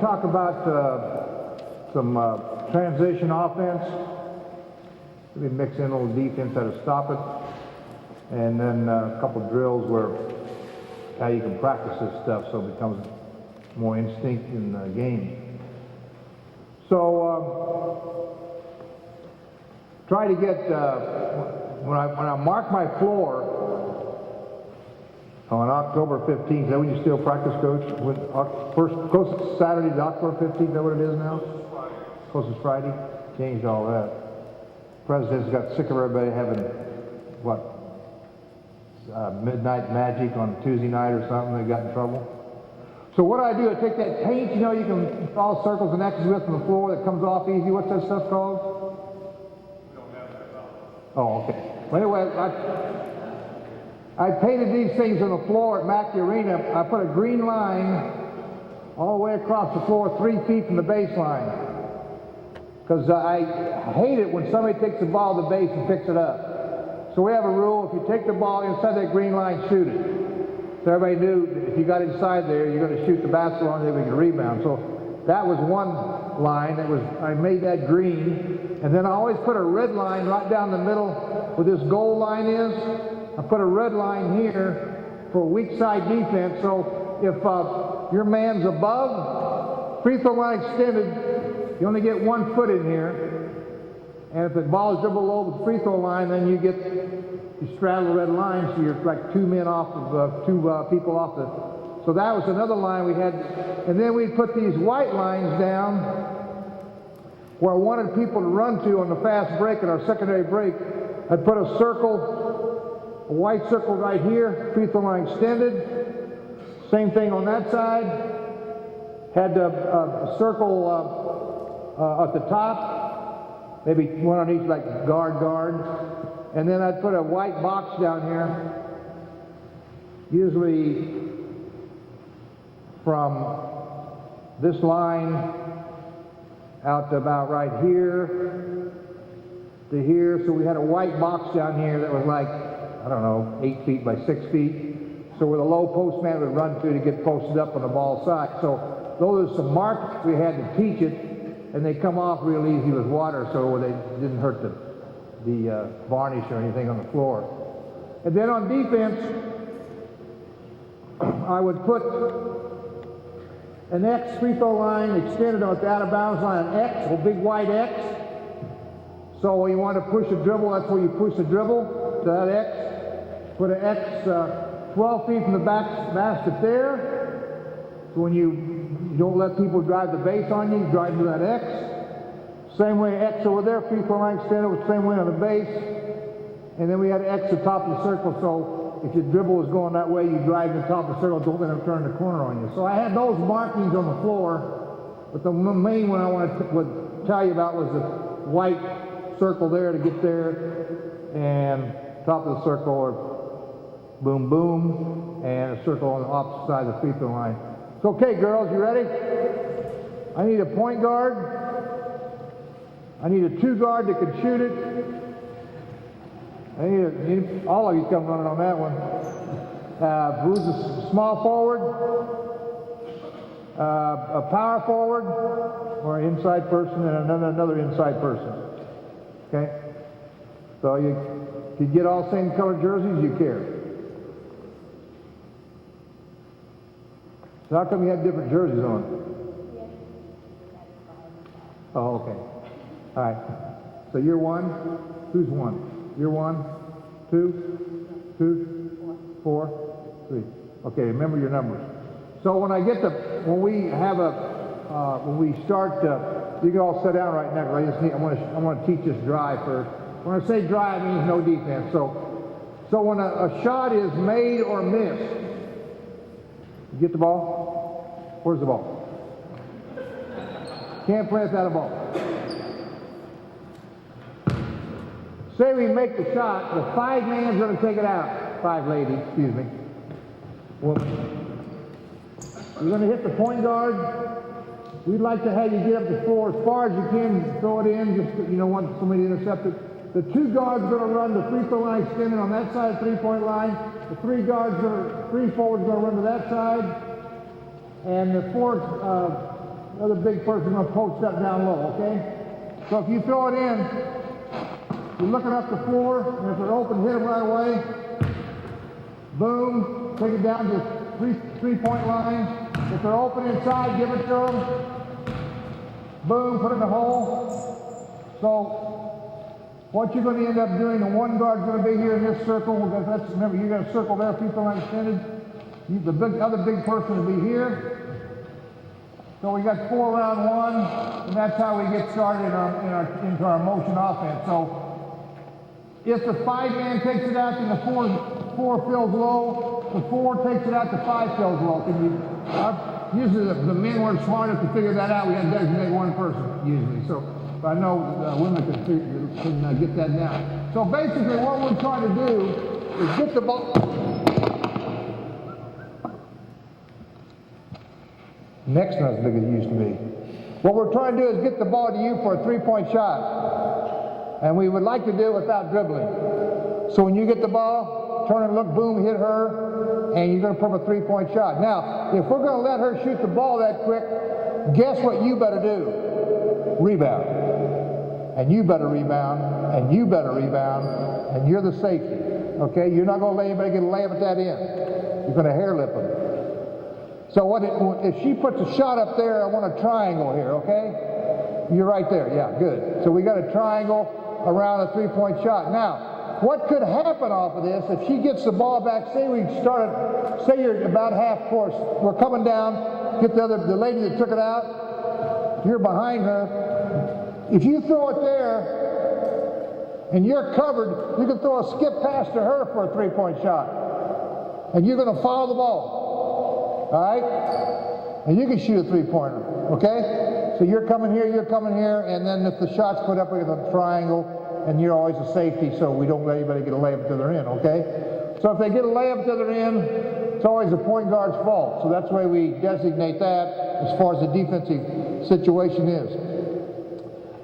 talk about some transition offense. We mix in a little defense, how to stop it, and then a couple drills where how you can practice this stuff so it becomes more instinct in the game. So try to get when I mark my floor on October 15th. Is that when you still practice, Coach? Closest Saturday is October 15th. Is that what it is now? Closest Friday. Changed all that. President's got sick of everybody having what? Midnight magic on Tuesday night or something. They got in trouble. So what I do, I take that paint, you know, you can draw circles and X's with on the floor that comes off easy. What's that stuff called? We don't have that. Oh, okay. Well, anyway, I painted these things on the floor at Mackey Arena. I put a green line all the way across the floor, 3 feet from the baseline. Because I hate it when somebody takes the ball to the base and picks it up. So we have a rule, if you take the ball inside that green line, shoot it. So everybody knew if you got inside there, you're going to shoot the basketball and then we can rebound. So that was one line. I made that green. And then I always put a red line right down the middle where this goal line is. I put a red line here for weak side defense. So if your man's above, free throw line extended, you only get 1 foot in here, and if the ball is below the free throw line, then you straddle the red line, so you're like 2 men off of 2 people off the. So that was another line we had, and then we put these white lines down where I wanted people to run to on the fast break at our secondary break. I'd put a circle, a white circle right here, free throw line extended. Same thing on that side. Had a circle. At the top, maybe one on each, like guard, and then I'd put a white box down here, usually from this line out to about right here to here. So we had a white box down here that was like, I don't know, 8 feet by 6 feet. So where the low post man would run to get posted up on the ball side. So those are some marks we had to teach it. And they come off real easy with water, so they didn't hurt the varnish or anything on the floor. And then on defense, I would put an X free throw line extended on the out of bounds line, an X, a big white X. So when you want to push a dribble, that's where you push the dribble to that X. Put an X 12 feet from the basket there. So when you don't let people drive the base on you drive to that X. Same way X over there, free throw line extended was the same way on the base. And then we had X at the top of the circle, so if your dribble is going that way, you drive to the top of the circle, don't let them turn the corner on you. So I had those markings on the floor, but the main one I would tell you about was the white circle there to get there, and top of the circle, or boom, boom, and a circle on the opposite side of the free throw line. So, okay, girls, you ready? I need a point guard. I need a 2 guard that can shoot it. I need all of you come running on that one. Who's a small forward? A power forward, or an inside person, and another inside person. Okay? So you get all same colored jerseys, you care. So how come you have different jerseys on? Oh, okay. All right. So you're 1. Who's 1? You're 1, 2, 2, 4, 3. Okay, remember your numbers. So when we start, you can all sit down right now. I want to teach this drive first. When I say drive, it means no defense. So when a shot is made or missed, you get the ball? Where's the ball? Can't play without a ball. Say we make the shot, the 5 man's going to take it out. 5 ladies, excuse me. Well, you're going to hit the point guard. We'd like to have you get up the floor as far as you can, throw it in, just want somebody to intercept it. The 2 guards are going to run the free throw line extended on that side of the 3-point line. The 3 forwards are going to run to that side. And the 4 other big person gonna post that down low, okay? So if you throw it in, you're looking up the floor, and if they're open, hit them right away. Boom, take it down to the three-point line. If they're open inside, give it to them. Boom, put it in the hole. So what you're going to end up doing, the one guard's going to be here in this circle. Because remember, you got a circle there, people are extended. The other big person will be here. So we got 4 round 1, and that's how we get started into our motion offense. So if the 5-man takes it out, then the 4 fills low. The 4 takes it out, the 5 fills low. Usually the men weren't smart enough to figure that out. We had to designate one person usually. So I know women can get that down. So basically what we're trying to do is get the ball. Neck's not as big as it used to be. What we're trying to do is get the ball to you for a 3-point shot. And we would like to do it without dribbling. So when you get the ball, turn and look, boom, hit her, and you're going to put up a 3-point shot. Now, if we're going to let her shoot the ball that quick, guess what you better do? Rebound. And you better rebound, and you better rebound, and you're the safety. Okay? You're not going to let anybody get a layup at that end. You're going to hairlip them. So if she puts a shot up there, I want a triangle here, okay? You're right there, yeah, good. So we got a triangle around a 3-point shot. Now, what could happen off of this if she gets the ball back? Say you're about half course. We're coming down, get the lady that took it out. You're behind her. If you throw it there and you're covered, you can throw a skip pass to her for a 3-point shot. And you're going to follow the ball. All right? And you can shoot a 3-pointer, okay? So you're coming here, and then if the shot's put up, we get a triangle, and you're always a safety, so we don't let anybody get a layup to their end, okay? So if they get a layup to their end, it's always the point guard's fault. So that's the way we designate that as far as the defensive situation is.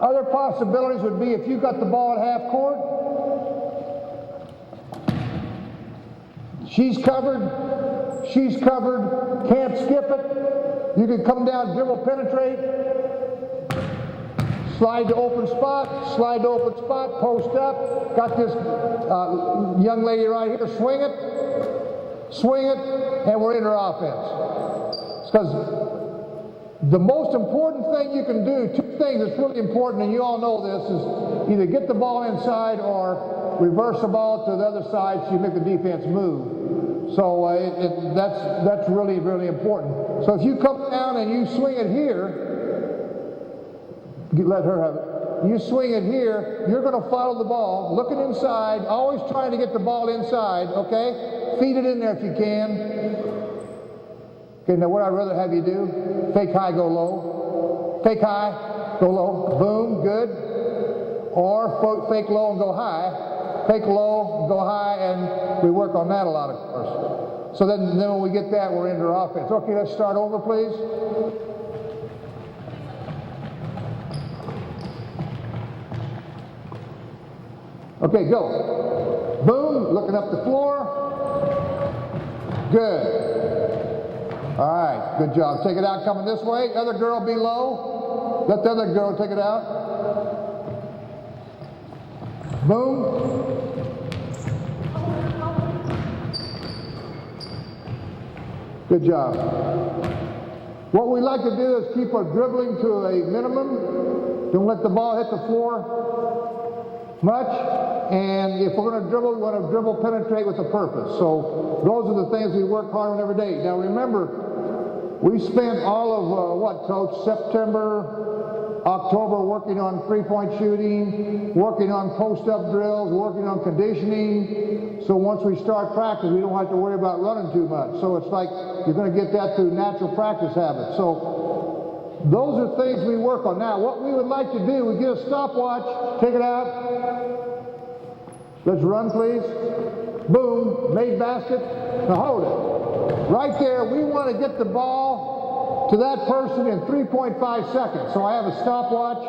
Other possibilities would be if you got the ball at half court, she's covered, can't skip it. You can come down, dribble, penetrate, slide to open spot, post up. Got this young lady right here, swing it, and we're in her offense. Because the most important thing you can do, 2 things that's really important, and you all know this, is either get the ball inside or reverse the ball to the other side so you make the defense move. So that's really, really important. So if you come down and you swing it here, let her have it. You swing it here, you're going to follow the ball, looking inside, always trying to get the ball inside, okay? Feed it in there if you can. Okay, now what I'd rather have you do, fake high, go low. Fake high, go low, boom, good. Or fake low and go high. Fake low, go high, and we work on that a lot, of course. So then when we get that, we're into our offense. Okay, let's start over, please. Okay, go. Boom, looking up the floor. Good. All right, good job. Take it out coming this way. Other girl be low. Let the other girl take it out. Boom. Good job. What we like to do is keep our dribbling to a minimum. Don't let the ball hit the floor much. And if we're going to dribble, we want to dribble, penetrate with a purpose. So those are the things we work hard on every day. Now remember, we spent all of, Coach, September, October working on 3-point shooting, working on post-up drills, working on conditioning. So once we start practice, we don't have to worry about running too much. So it's like you're going to get that through natural practice habits. So those are things we work on. Now, what we would like to do, we get a stopwatch, take it out. Let's run, please. Boom, made basket. Now hold it. Right there, we want to get the ball to that person in 3.5 seconds. So I have a stopwatch,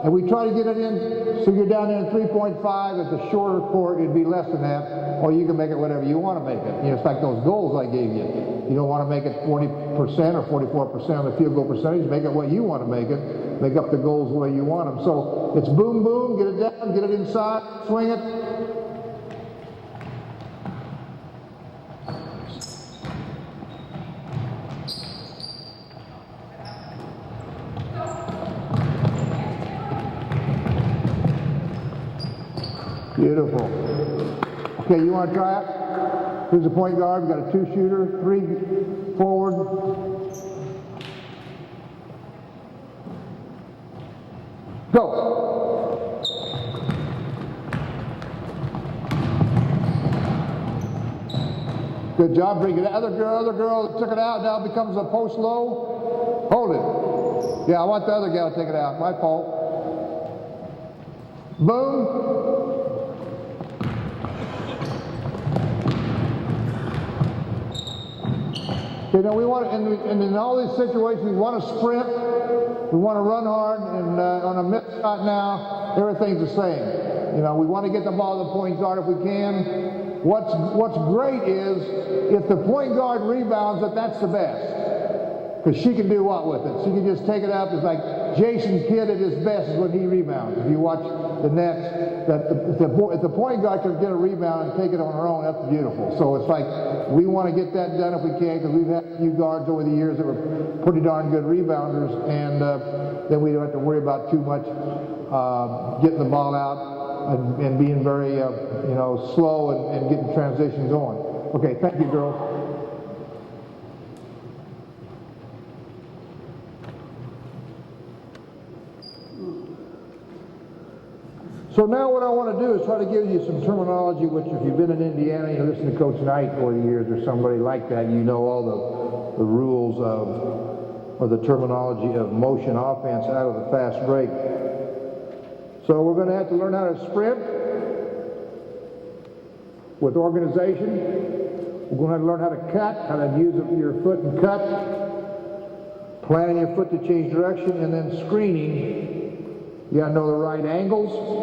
and we try to get it in, so you're down in 3.5. At the shorter court, it'd be less than that. or you can make it whatever you want to make it. You know, it's like those goals I gave you. You don't want to make it 40% or 44% on the field goal percentage. Make it what you want to make it. Make up the goals the way you want them. So it's boom, boom, get it down, get it inside, swing it. Beautiful. Okay, you want to try it? Who's the point guard? We've got a 2-shooter, 3 forward. Go. Good job. Bring it. Other girl that took it out now becomes a post low. Hold it. Yeah, I want the other gal to take it out. My fault. Boom. You know, we want, and in all these situations, we want to sprint, we want to run hard, and on a missed shot now, everything's the same. You know, we want to get the ball to the point guard if we can. What's great is, if the point guard rebounds it, that's the best. Because she can do what with it? She can just take it up. It's like Jason Kidd at his best is when he rebounds. If you watch the Nets, if the point guard can get a rebound and take it on her own, that's beautiful. So it's like, we want to get that done if we can, because we've had a few guards over the years that were pretty darn good rebounders, and then we don't have to worry about too much getting the ball out and being very, you know, slow and getting transition going. Okay, thank you, girls. So now what I want to do is try to give you some terminology, which if you've been in Indiana, you listen to Coach Knight over the years or somebody like that, you know all the rules of, or the terminology of motion offense out of the fast break. So we're going to have to learn how to sprint with organization. We're going to learn how to cut, how to use your foot and cut, planting your foot to change direction, and then screening. You got to know the right angles.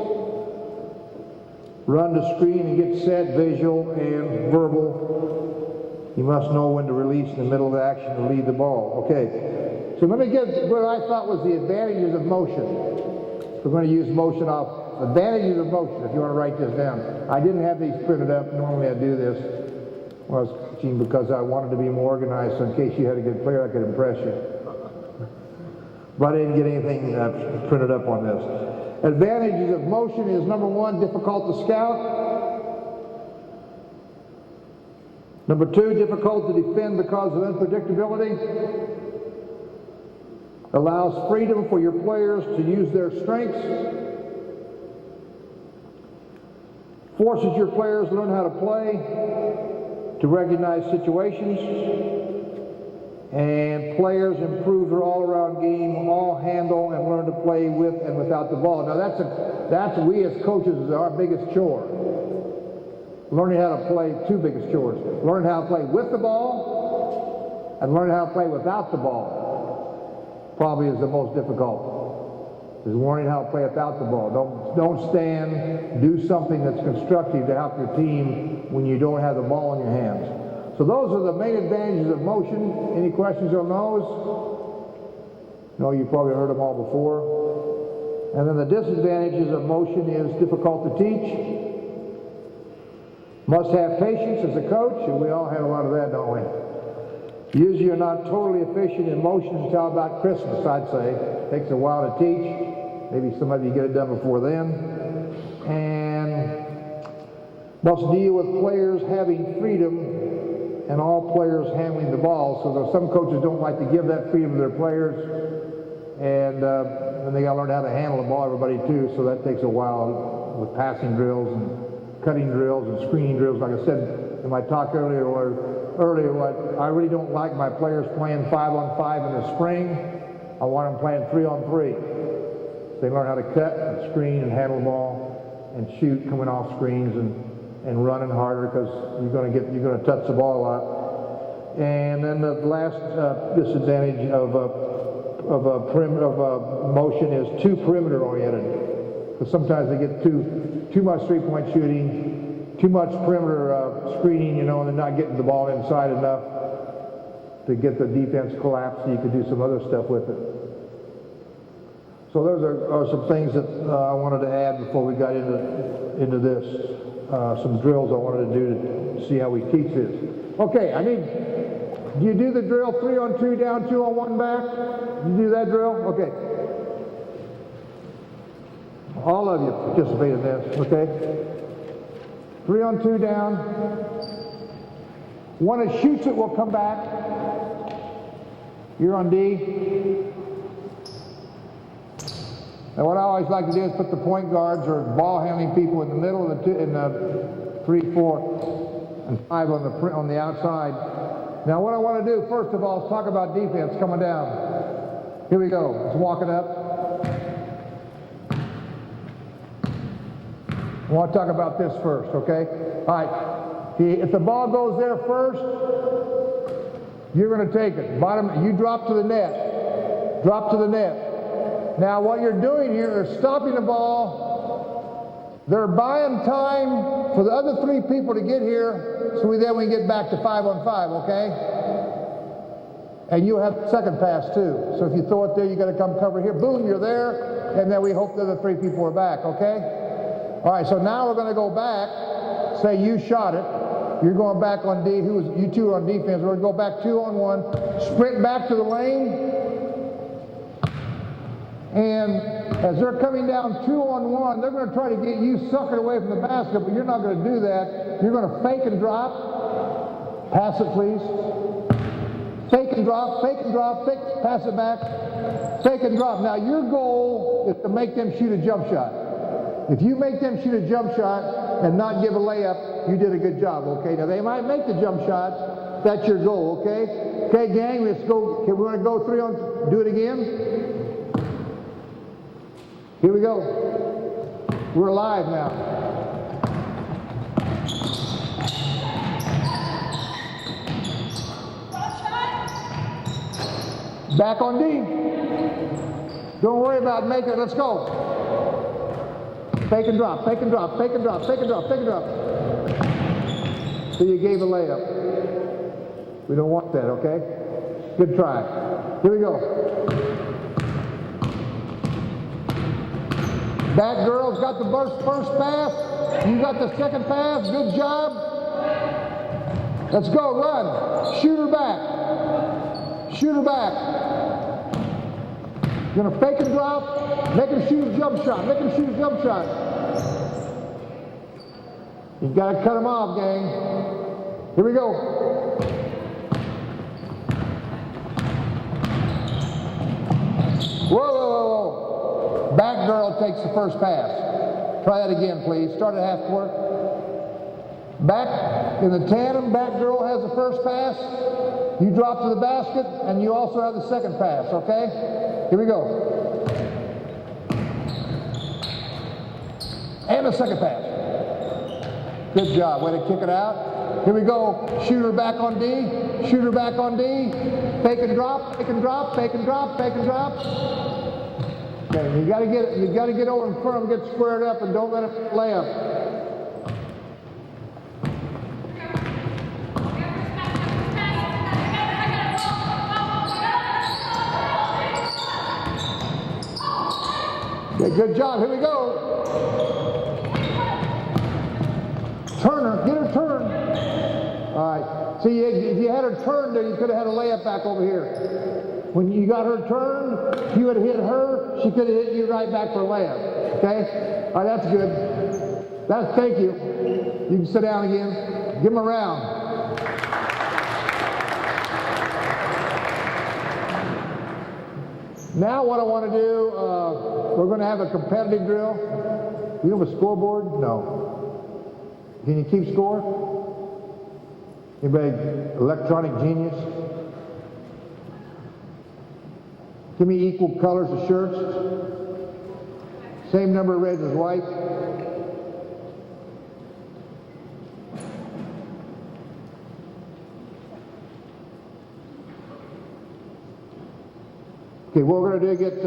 Run to screen and get set, visual and verbal. You must know when to release in the middle of the action to lead the ball. Okay, so let me get what I thought was the advantages of motion. We're going to use motion off. Advantages of motion, if you want to write this down. I didn't have these printed up. Normally I do this when I was teaching because I wanted to be more organized, so in case you had a good player I could impress you. But I didn't get anything printed up on this. Advantages of motion is, number 1, difficult to scout. Number 2, difficult to defend because of unpredictability. Allows freedom for your players to use their strengths. Forces your players to learn how to play, to recognize situations. And players improve their all-around game, all handle, and learn to play with and without the ball. Now that's we as coaches is our biggest chore. Learning how to play, 2 biggest chores. Learning how to play with the ball and learning how to play without the ball. Probably is the most difficult. Is learning how to play without the ball. Don't stand, do something that's constructive to help your team when you don't have the ball in your hands. So those are the main advantages of motion. Any questions on those? No, you've probably heard them all before. And then the disadvantages of motion is difficult to teach. Must have patience as a coach, and we all have a lot of that, don't we? Usually you're not totally efficient in motion until about Christmas, I'd say. It takes a while to teach. Maybe some of you get it done before then. And must deal with players having freedom and all players handling the ball. So some coaches don't like to give that freedom to their players, and they got to learn how to handle the ball, everybody too, so that takes a while with passing drills and cutting drills and screening drills. Like I said in my talk earlier, I really don't like my players playing 5-on-5 in the spring. I want them playing 3-on-3. So they learn how to cut and screen and handle the ball and shoot coming off screens and running harder, because you're going to touch the ball a lot. And then the last disadvantage of motion is too perimeter oriented, because sometimes they get too much 3-point shooting, too much perimeter screening, you know, and they're not getting the ball inside enough to get the defense collapsed so you could do some other stuff with it. So those are some things that I wanted to add before we got into this. Some drills I wanted to do to see how we teach this. Okay, do you do the drill 3 on 2 down, 2 on 1 back? You do that drill? Okay. All of you participate in this, okay? 3 on 2 down. One that shoots it will come back. You're on D. And what I always like to do is put the point guards or ball handling people in the middle of the 3, 4, and 5 on the outside. Now what I want to do first of all is talk about defense coming down. Here we go. Let's walk it up. I want to talk about this first, okay? All right. If the ball goes there first, you're going to take it. You drop to the net. Drop to the net. Now what you're doing here is stopping the ball. They're buying time for the other 3 people to get here, so then we get back to 5 on 5, okay? And you have second pass too. So if you throw it there, you got to come cover here. Boom, you're there, and then we hope the other 3 people are back, okay? All right, so now we're going to go back. Say you shot it. You're going back on D. You 2 on defense. We're going to go back 2 on 1. Sprint back to the lane. And as they're coming down 2 on 1, they're going to try to get you suckered away from the basket, but you're not going to do that. You're going to fake and drop. Pass it, please. Fake and drop, fake and drop, pass it back. Fake and drop. Now your goal is to make them shoot a jump shot. If you make them shoot a jump shot and not give a layup, you did a good job, okay? Now they might make the jump shot. That's your goal, okay? Okay, gang, let's go. Okay, we're going to go 3 on, do it again. Here we go. We're live now. Back on D. Don't worry about making it. Let's go. Fake and drop, fake and drop, fake and drop, fake and drop, fake and drop. So you gave a layup. We don't want that, okay? Good try. Here we go. Back girls got the first pass. You got the second pass. Good job. Let's go. Run. Shoot her back. Shoot her back. You're going to fake and drop. Make him shoot a jump shot. Make him shoot a jump shot. You've got to cut him off, gang. Here we go. Whoa, whoa, whoa, whoa. Back girl takes the first pass. Try that again, please. Start at half court. Back in the tandem, back girl has the first pass. You drop to the basket, and you also have the second pass, okay? Here we go. And the second pass. Good job. Way to kick it out. Here we go. Shoot her back on D. Shoot her back on D. Fake and drop, fake and drop, fake and drop, fake and drop. Okay, you gotta get over in front of them, get squared up, and don't let it lay up. Okay, good job. Here we go. Turner, get her turned. All right. See, if you had her turned there, you could have had a layup back over here. When you got her turned, if you had hit her, she could have hit you right back for a layup. Okay? All right, that's good. Thank you. You can sit down again. Give them a round. Now what I want to do, we're going to have a competitive drill. You have a scoreboard? No. Can you keep score? Anybody electronic genius? Give me equal colors of shirts. Same number of reds as white. Okay, what we're going to do, get 2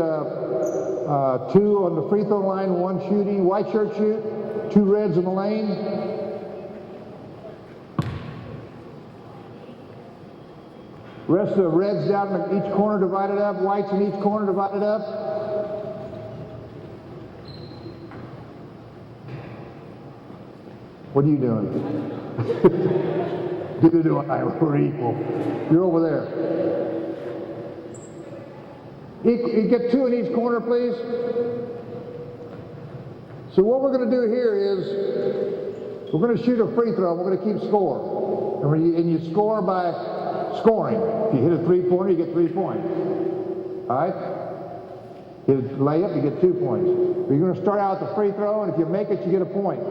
on the free throw line, 1 shooting, white shirt shoot, 2 reds in the lane. Rest of the reds down in each corner divided up, whites in each corner divided up. What are you doing? Neither do I. We're equal. You're over there. You get 2 in each corner, please. So what we're going to do here is we're going to shoot a free throw. We're going to keep score. And you score by scoring. If you hit a 3-pointer, you get 3 points. All right? Hit a layup, you get 2 points. But you're going to start out with the free throw, and if you make it, you get a point.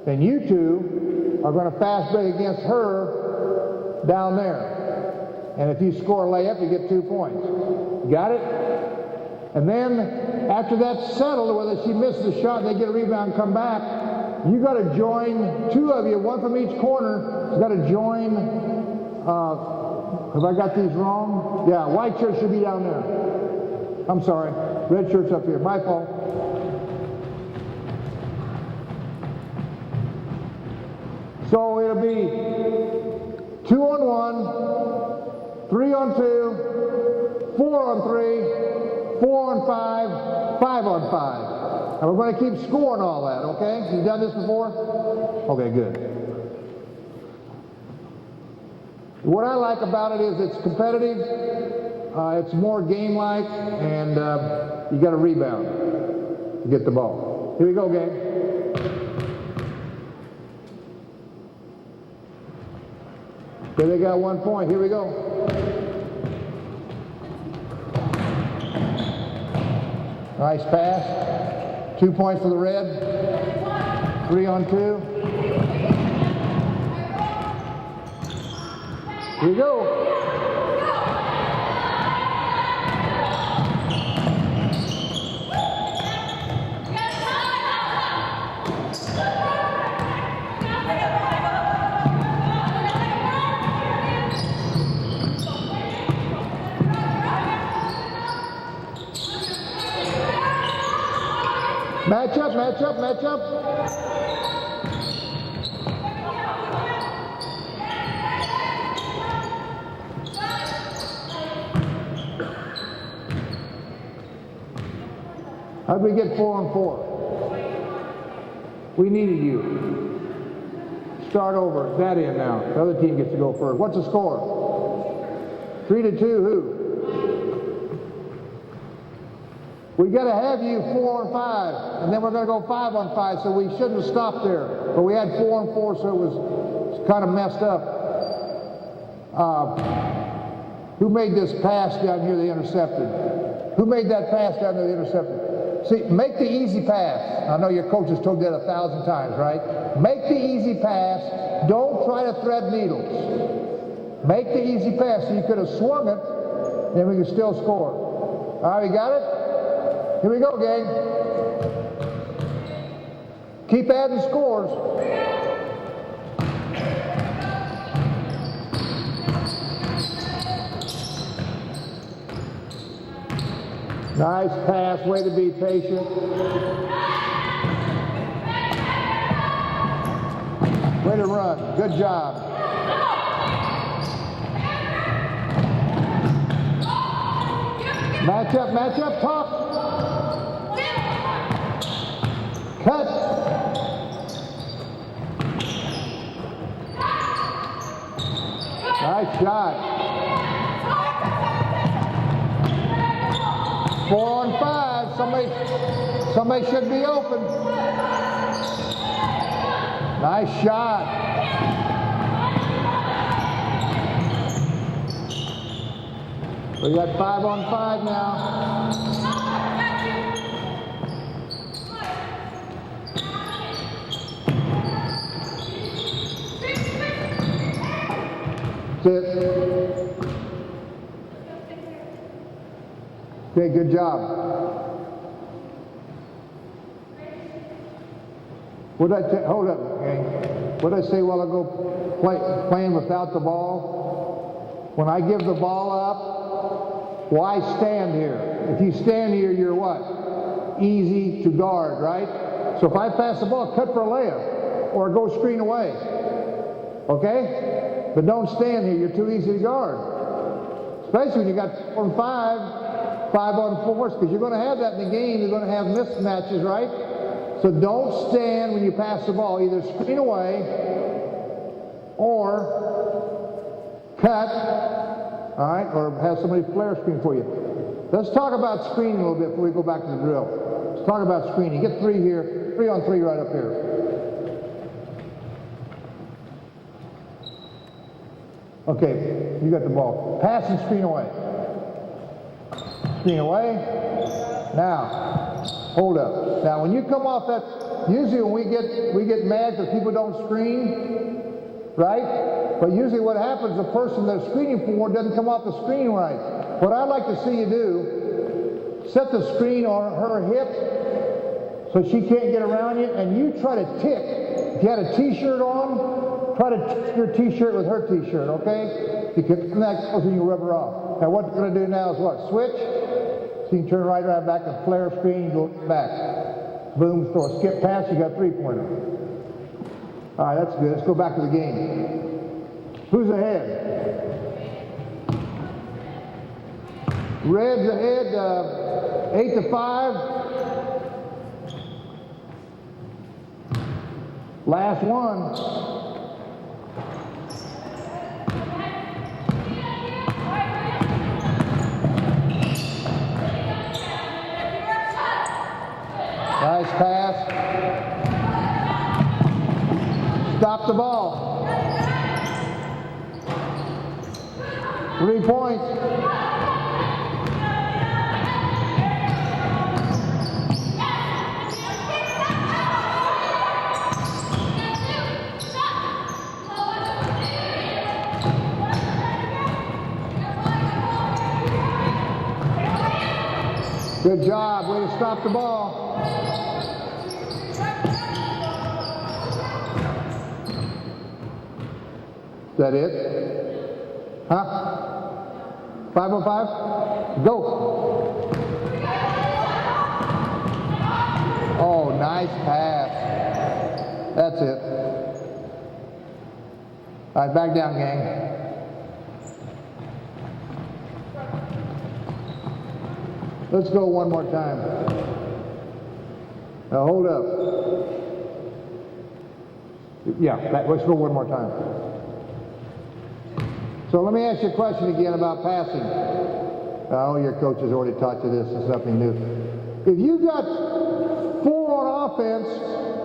Then you two are going to fast break against her down there. And if you score a layup, you get 2 points. Got it? And then, after that's settled, whether she misses a shot, they get a rebound and come back, you got to join, 2 of you, 1 from each corner, you got to join, have I got these wrong? Yeah, white shirt should be down there. I'm sorry, red shirt's up here, my fault. So it'll be 2 on 1, 3 on 2, 4 on 3, 4 on 5, 5 on 5. And we're going to keep scoring all that, okay? You've done this before? Okay, good. What I like about it is it's competitive, it's more game-like, and you got to rebound to get the ball. Here we go, gang. Okay, they got 1 point. Here we go. Nice pass. 2 points for the red. 3 on 2. Here we go. Match up, match up, match up. How'd we get 4 on 4? We needed you. Start over. That in now. The other team gets to go first. What's the score? 3-2, who? We got to have you 4 on 5, and then we're going to go 5 on 5, so we shouldn't have stopped there. But we had 4 on 4, so it was kind of messed up. Who made this pass down here they intercepted? Who made that pass down there they intercepted? See, make the easy pass. I know your coach has told you that 1,000 times, right? Make the easy pass. Don't try to thread needles. Make the easy pass so you could have swung it, and we could still score. All right, we got it? Here we go, gang. Keep adding scores. Nice pass, way to be patient. Way to run, good job. Match up, top. Cut. Nice shot. 4 on 5. Somebody should be open. Nice shot. We got 5 on 5 now. Sit. Okay, good job. What did I hold up, okay? What did I say a while ago? Playing without the ball. When I give the ball up, why stand here? If you stand here, you're what? Easy to guard, right? So if I pass the ball, cut for a layup or go screen away. Okay? But don't stand here. You're too easy to guard. Especially when you got 4 and 5, 5 on 4s, because you're going to have that in the game. You're going to have mismatches, right? So don't stand when you pass the ball. Either screen away or cut, all right, or have somebody flare screen for you. Let's talk about screening a little bit before we go back to the drill. Let's talk about screening. Get 3 here, 3 on 3 right up here. Okay, you got the ball. Pass and screen away. Screen away. Now, hold up. Now, when you come off that, usually when we get mad because people don't screen, right? But usually what happens, the person they're screening for doesn't come off the screen right. What I'd like to see you do, set the screen on her hip so she can't get around you, and you try to tick. If you had a t-shirt on, try to tick your t-shirt with her t-shirt, okay? Because that goes when you rub her off. Now what we're going to do now is what? Switch. So you can turn right around back and flare screen, go back. Boom, throw a skip pass, you got 3-pointer. All right, that's good. Let's go back to the game. Who's ahead? Red's ahead, 8-5. Last one. Nice pass. Stop the ball. 3 points. Good job. Way to stop the ball. Is that it? Huh? 5 on 5? Go. Oh, nice pass. That's it. All right, back down, gang. Let's go one more time. Now hold up. Yeah, let's go one more time. So let me ask you a question again about passing. Oh, your coach has already taught you this. It's nothing new. If you got 4 on offense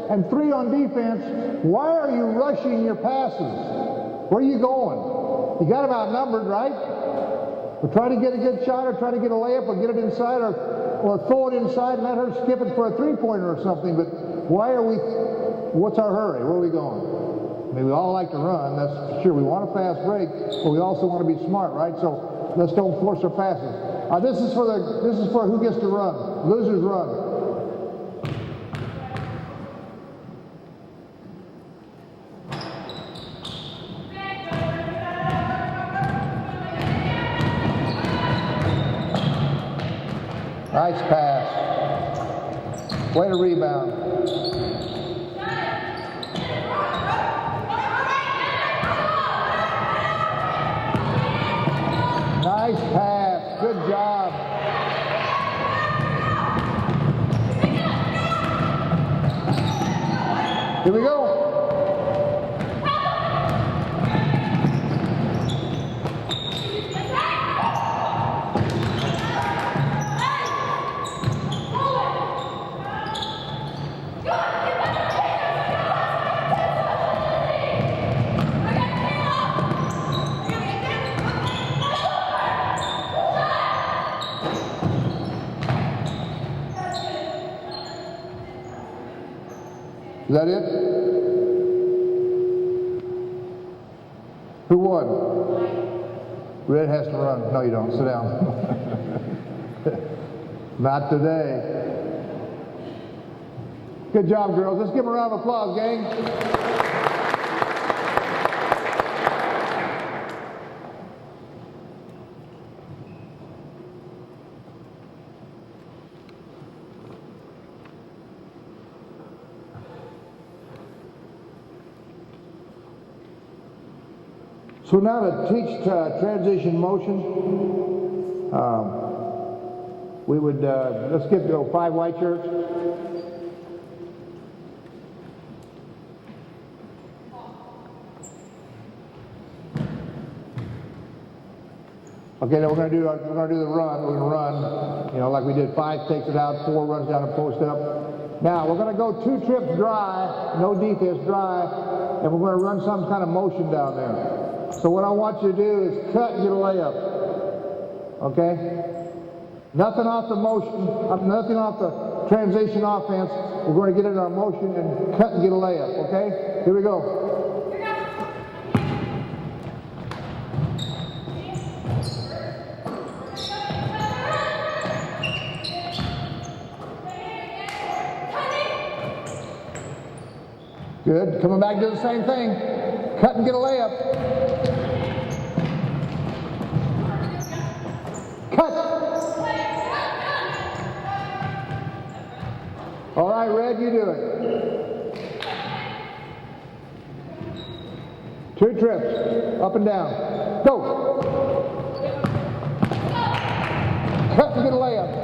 and 3 on defense, why are you rushing your passes? Where are you going? You got them outnumbered, right? Or try to get a good shot, or try to get a layup, or get it inside, or throw it inside and let her skip it for a 3-pointer or something. But why are we, what's our hurry? Where are we going? I mean, we all like to run, that's for sure. We want a fast break, but we also want to be smart, right? So let's don't force our passes. This is for who gets to run. Losers run. Nice pass. Way to rebound. Nice pass. Good job. Here we go. Is that it? Who won? Red has to run. No, you don't. Sit down. Not today. Good job, girls. Let's give them a round of applause, gang. So now to teach transition motion, We would, let's get to 5 white shirts. Okay, then we're gonna do the run. We're gonna run, you know, like we did. 5 takes it out, 4 runs down and post up. Now we're gonna go 2 trips dry, no defense, dry, and we're gonna run some kind of motion down there. So what I want you to do is cut and get a layup. Okay? Nothing off the motion, nothing off the transition offense. We're going to get in our motion and cut and get a layup. Okay? Here we go. Good. Coming back, do the same thing. Cut and get a layup. Cut. All right, Red, you do it. 2 trips, up and down. Go. Cut and get a layup.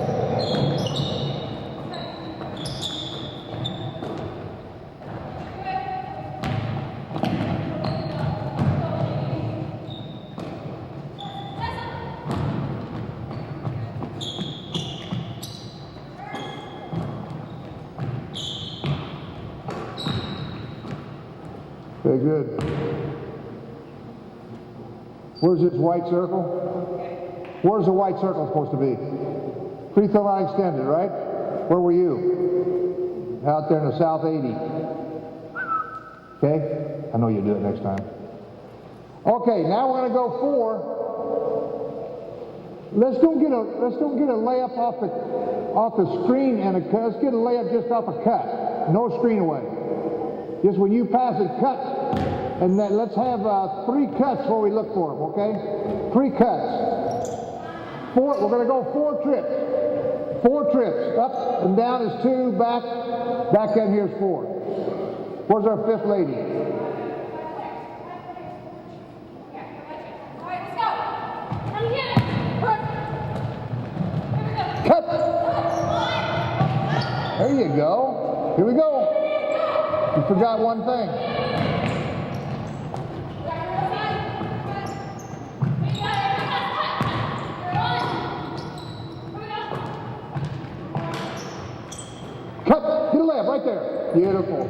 Very good. Where's this white circle? Where's the white circle supposed to be? Free throw line extended, right? Where were you? Out there in the south 80. Okay? I know you'll do it next time. Okay, now we're going to go 4. Let's go get a layup off the screen and let's get a layup just off a cut. No screen away. Just when you pass it, cut, and then let's have 3 cuts where we look for them, okay? 3 cuts. 4, we're going to go 4 trips. 4 trips. Up and down is 2, back in here's 4. Where's our 5th lady? Cut! There you go. Here we go. You forgot one thing. Cut! Get a layup right there. Beautiful.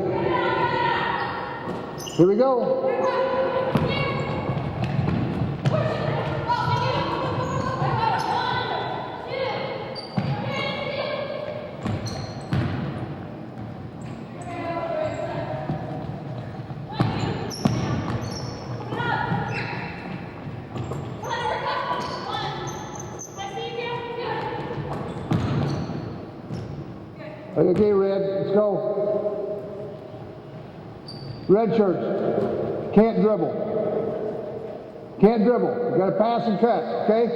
Here we go. Okay, Red, let's go. Red shirts, can't dribble. Can't dribble. You got to pass and cut, okay?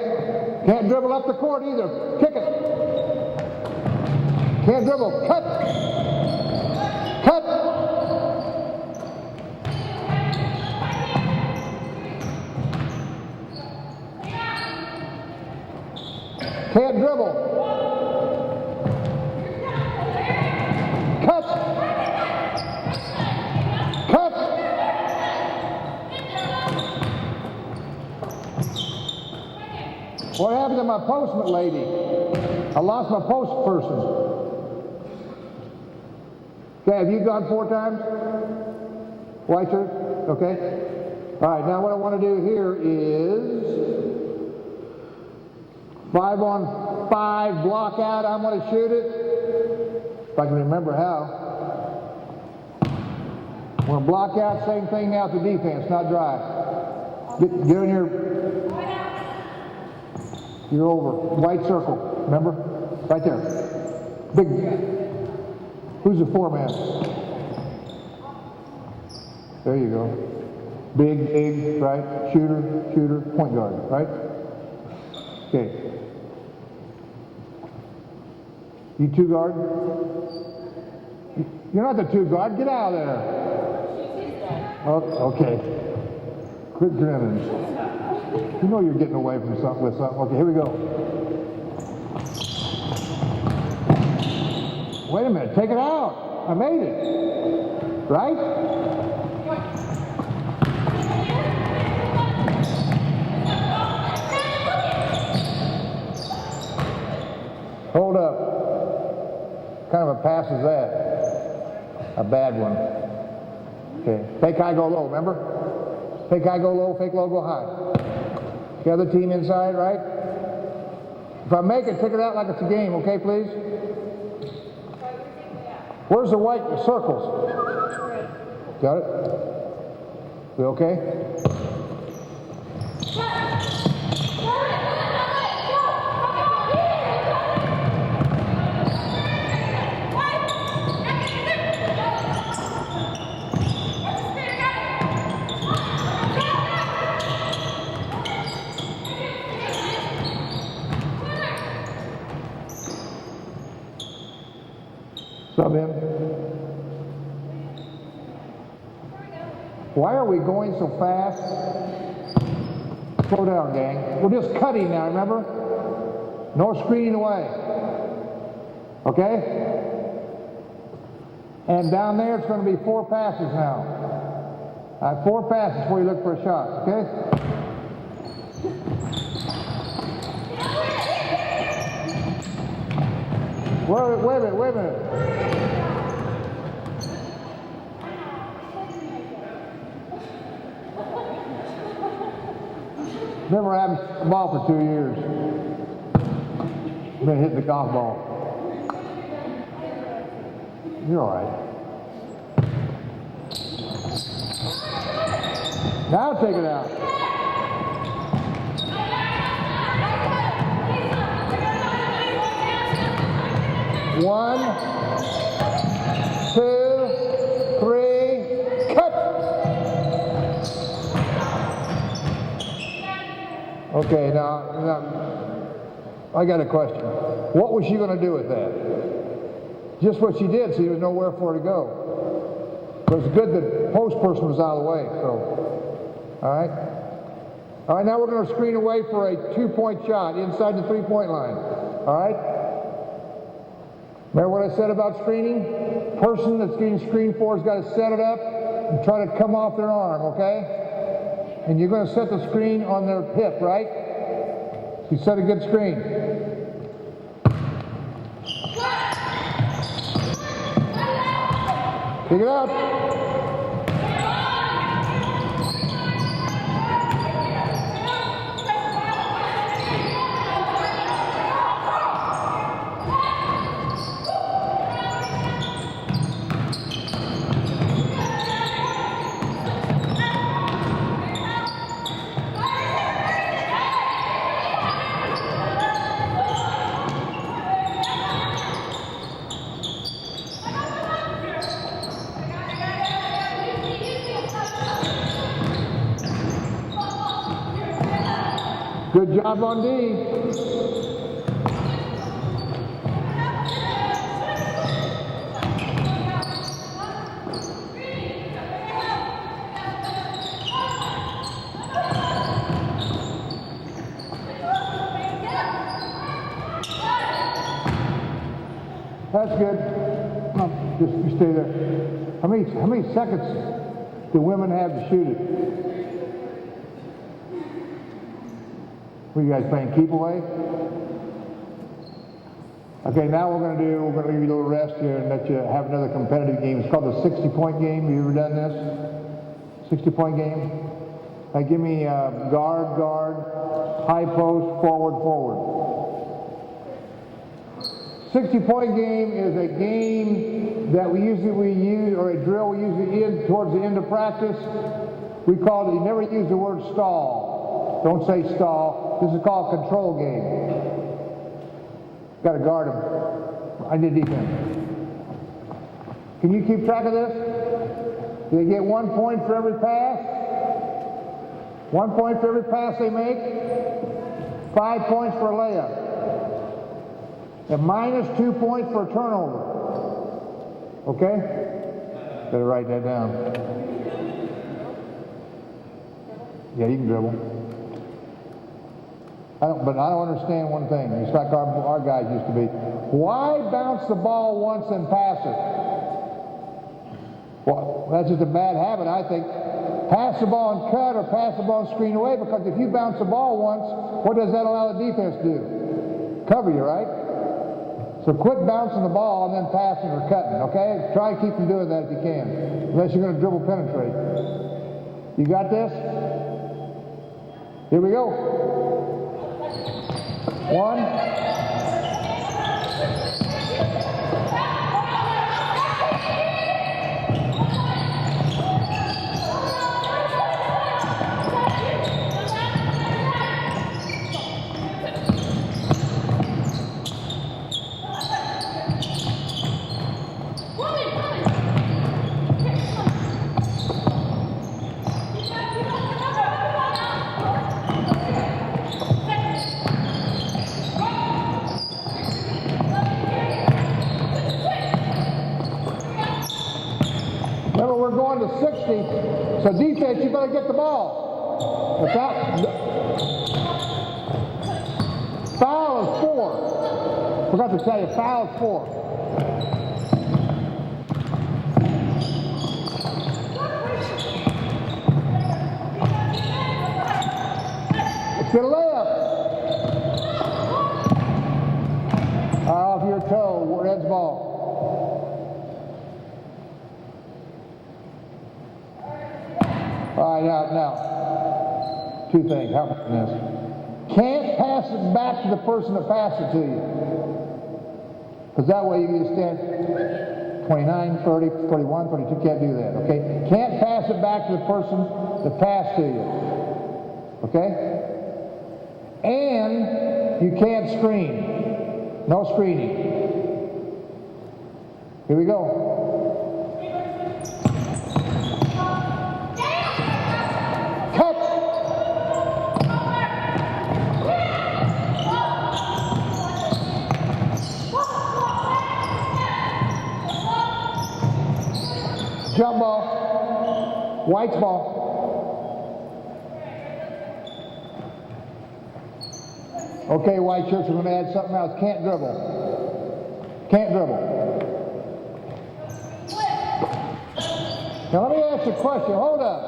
Can't dribble up the court either. Kick it. Can't dribble. Cut. Cut. Can't dribble. Cut! Cut! What happened to my postman lady? I lost my post person. Okay, have you gone 4 times? White shirt? Okay. All right, now what I want to do here is 5 on 5 block out. I'm going to shoot it. If I can remember how. We're going to block out, same thing now to defense, not drive. Get in your, you're over. White circle, remember? Right there. Big, who's the 4-man? There you go. Big, right? Shooter, point guard, right? Okay. You 2 guard? You're not the 2 guard. Get out of there. Oh, okay. Quit grinning. You know you're getting away from something with something. Okay, here we go. Wait a minute, take it out. I made it. Right? Hold up. What kind of a pass is that? A bad one. Okay. Fake high, go low, remember? Fake high, go low, fake low, go high. The other team inside, right? If I make it, take it out like it's a game, okay, please? Where's the white circles? Got it? We okay? Sub in. Why are we going so fast? Slow down, gang. We're just cutting now, remember? No screening away. Okay? And down there, it's going to be 4 passes now. 4 passes before you look for a shot, okay? Wait a minute. Never had a ball for 2 years. Been hitting the golf ball. You're all right. Now take it out. One, 2, 3, cut! Okay, now, I got a question. What was she going to do with that? Just what she did, so there was nowhere for her to go. But it's good that post person was out of the way, so, all right? All right, now we're going to screen away for a 2-point shot inside the 3-point line, all right? Remember what I said about screening? Person that's getting screened for has got to set it up and try to come off their arm, okay? And you're going to set the screen on their hip, right? You set a good screen. Pick it up. Good job on D. That's good. Just you stay there. How many seconds do women have to shoot it? What are you guys playing, keep away? Okay, now we're going to give you a little rest here and let you have another competitive game. It's called the 60-point game. Have you ever done this? 60-point game? Give me guard, high post, forward. 60-point game is a game that we use, or a drill we use towards the end of practice. We call it, you never use the word stall. Don't say stall. This is called control game. Got to guard them. I need defense. Can you keep track of this? Do they get 1 point for every pass? 1 point for every pass they make? 5 points for a layup. And minus 2 points for a turnover. Okay? Better write that down. Yeah, you can dribble. But I don't understand one thing. It's like our guys used to be. Why bounce the ball once and pass it? Well, that's just a bad habit, I think. Pass the ball and cut, or pass the ball and screen away, because if you bounce the ball once, what does that allow the defense to do? Cover you, right? So quit bouncing the ball and then passing or cutting, okay? Try to keep from doing that if you can, unless you're going to dribble penetrate. You got this? Here we go. 1. Remember, we're going to 60, so defense, you better get the ball. Foul is 4. Forgot to tell you, foul is 4. Let's get a layup. Off your toe, Red's ball. All right, now, 2 things. Help me with this. Can't pass it back to the person that passed it to you. Because that way you can stand 29, 30, 31, 32. Can't do that, okay? Can't pass it back to the person that passed to you. Okay? And you can't screen. No screening. Here we go. Jump ball. White's ball. Okay, white shirts, we're going to add something else. Can't dribble. Can't dribble. Now let me ask you a question. Hold up.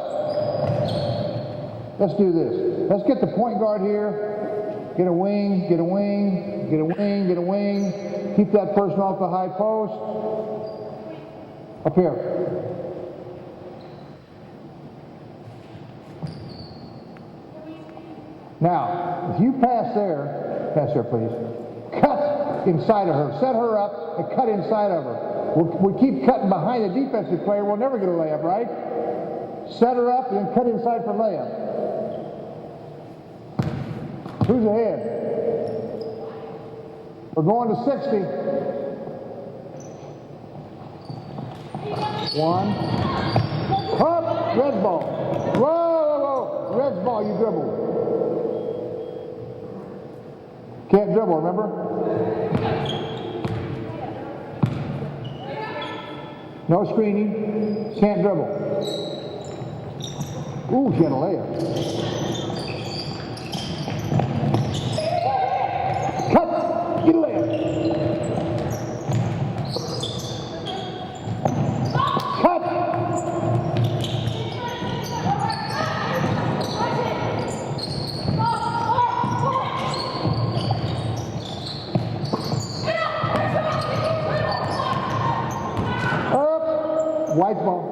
Let's do this. Let's get the point guard here. Get a wing, get a wing, get a wing, get a wing. Keep that person off the high post. Up here. Now, if you pass there, please, cut inside of her. Set her up and cut inside of her. We keep cutting behind the defensive player, we'll never get a layup, right? Set her up and then cut inside for layup. Who's ahead? We're going to 60. 1. Up, Red's ball. Whoa. Red's ball, you dribble. Can't dribble, remember? No screening. Can't dribble. Ooh, she had a layup. Cut! Get a layup. Cut! White's ball.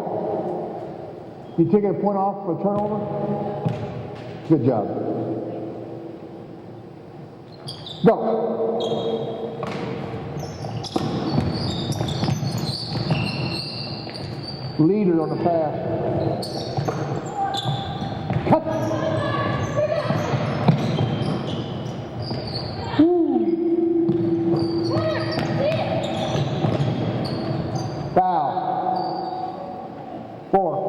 You taking a point off for a turnover? Good job. Go. Leader on the pass. Cut. Woo. Foul. 4.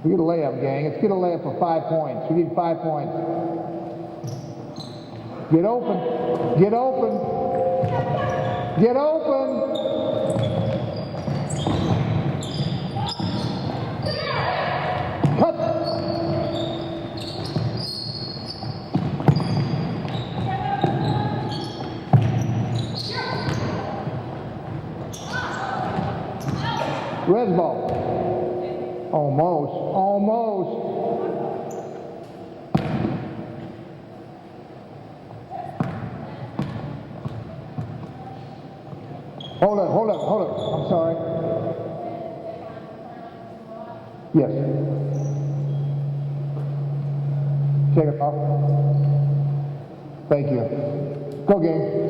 We get a layup, gang. Let's get a layup for 5 points. We need 5 points. Get open. Get open. Get open. Red ball. Almost. Almost. Hold up, hold up, hold up. I'm sorry. Yes. Take it off. Thank you. Go game.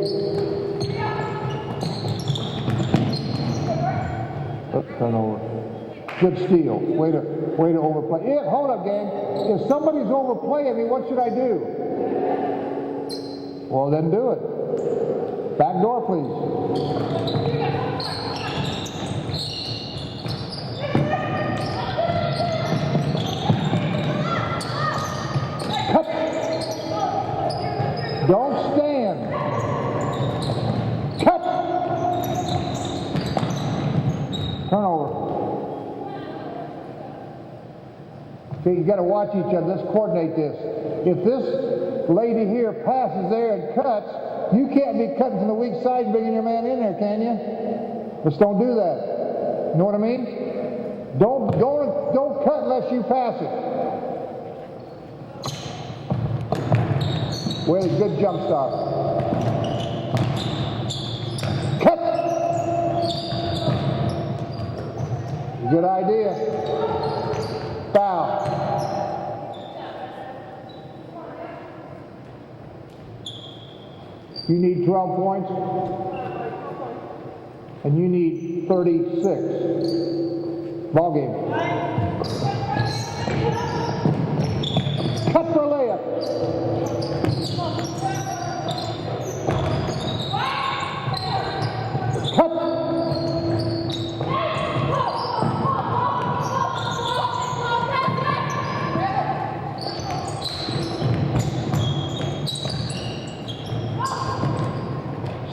Turnover. Good steal. Way to overplay. Yeah, hold up, gang. If somebody's overplaying me, what should I do? Well, then do it. Back door, please. Cut. Don't stand. Cut. Turnover. Okay, you got to watch each other. Let's coordinate this. If this lady here passes there and cuts, you can't be cutting from the weak side and bringing your man in there, can you? Just don't do that. You know what I mean? Don't cut unless you pass it. Well, good jump stop. Cut. Good idea. Foul. You need 12 points, and you need 36. Ball game. Cut for layup. Cut.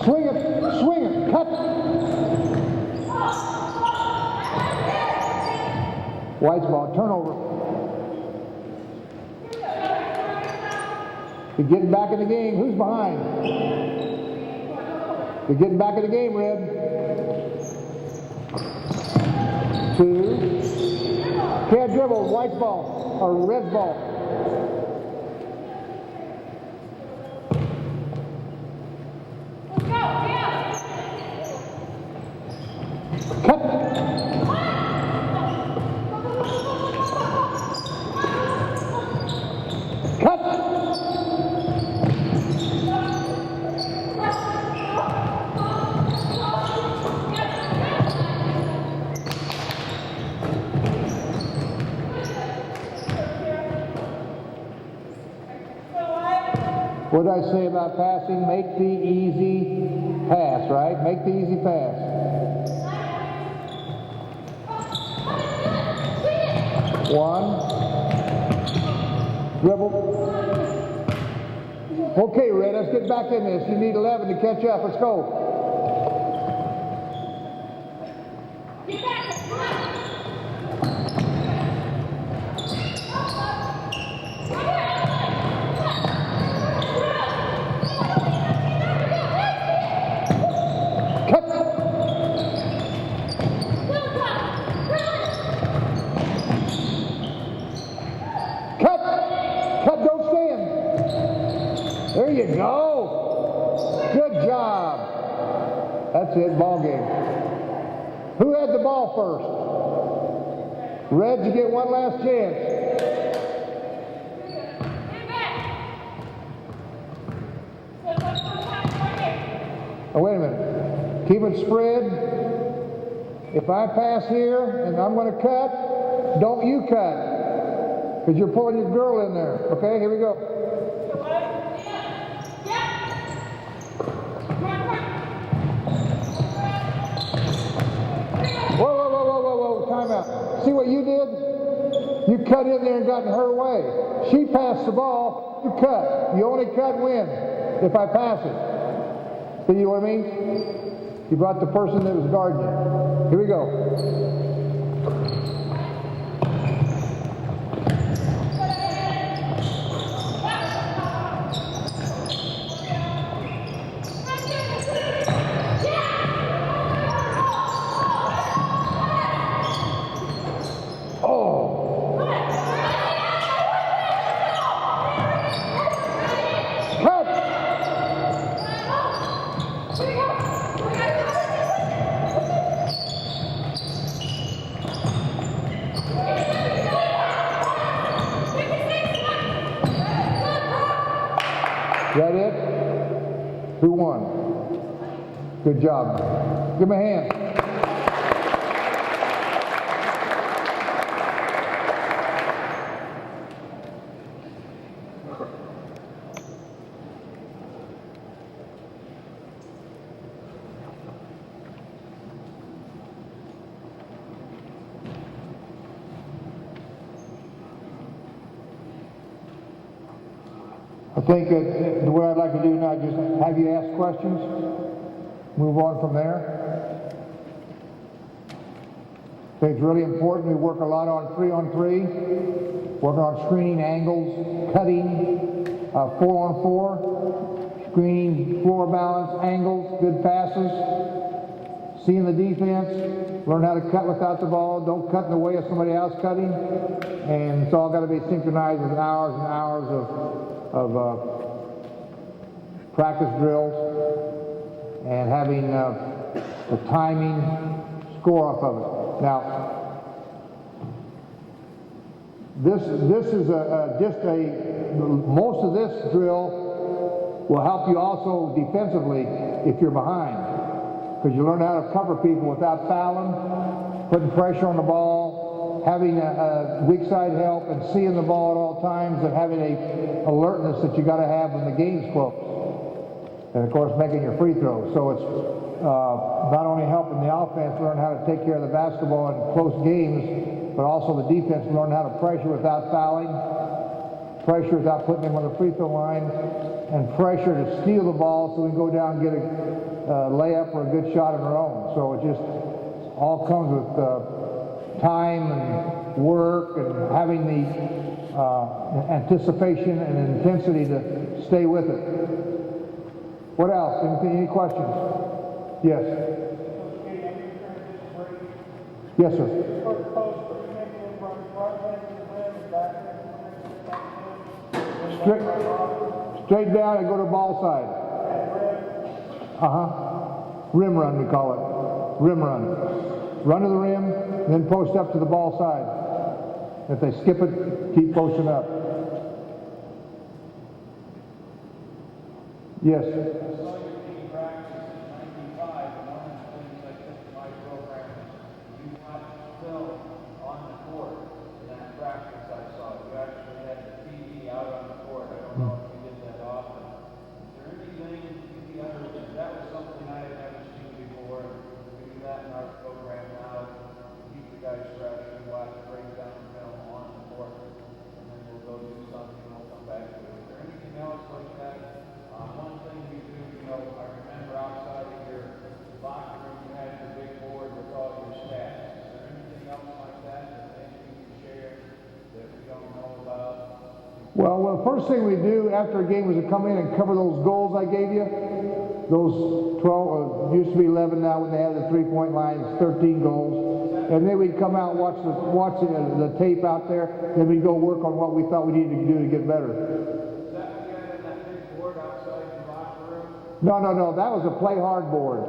Swing it, cut. White's ball, turnover. You're getting back in the game. Who's behind? You're getting back in the game, Red. 2. Can't dribble, White's ball, or Red's ball. Cut. Cut. What did I say about passing? Make the easy pass, right? Make the easy pass. One. Dribble. Okay, Red, let's get back in this. You need 11 to catch up. Let's go. Cut, don't stand. There you go. Good job. That's it, ball game. Who had the ball first? Red, you get one last chance. Oh, wait a minute. Keep it spread. If I pass here and I'm going to cut, don't you cut. Because you're pulling your girl in there. Okay, here we go. Whoa, time out. See what you did? You cut in there and got in her way. She passed the ball, you cut. You only cut when? If I pass it. See what I mean? You brought the person that was guarding you. Here we go. that it? Who won? Good job. Give him a hand. I think what I'd like to do now is just have you ask questions, move on from there. I think it's really important. We work a lot on 3-on-3, working on screening angles, cutting, 4-on-4, screening floor balance, angles, good passes, seeing the defense, learn how to cut without the ball, don't cut in the way of somebody else cutting, and it's all got to be synchronized with hours and hours of practice drills and having the timing score off of it. Now, this is most of this drill will help you also defensively if you're behind, because you learn how to cover people without fouling, putting pressure on the ball, having a weak side help, and seeing the ball at all times, and having a alertness that you got to have when the game's close. And of course, making your free throws. So it's not only helping the offense learn how to take care of the basketball in close games, but also the defense learn how to pressure without fouling, pressure without putting them on the free throw line, and pressure to steal the ball so we can go down and get a layup or a good shot on our own. So it just all comes with time and work and having the anticipation and intensity to stay with it. What else? Any questions? Yes. Yes, sir. Straight down and go to ball side. Rim run, we call it. Rim run. Run to the rim, then post up to the ball side. If they skip it, keep posting up. Yes. I saw your team practice in 95, and one of the things I took to my program is you watch film on the court. In that practice I saw, you actually had the TV out on the court. I don't know if you did that often. Is there anything you other than that was something I had never seen before? We do that in our program now. Keep the guys fresh and watch breakdown film on the court, and then we'll go do something and we'll come back to it. Is there anything else like that? One thing we do, I remember outside of your locker room, you had your big board with all your stats. Is there anything else like that you can share that we don't know about? Well, the first thing we do after a game was to come in and cover those goals I gave you. Those 12, used to be 11 now when they have the three-point line, it's 13 goals. And then we'd come out and watch the tape out there, then we'd go work on what we thought we needed to do to get better. No, that was a play hard board.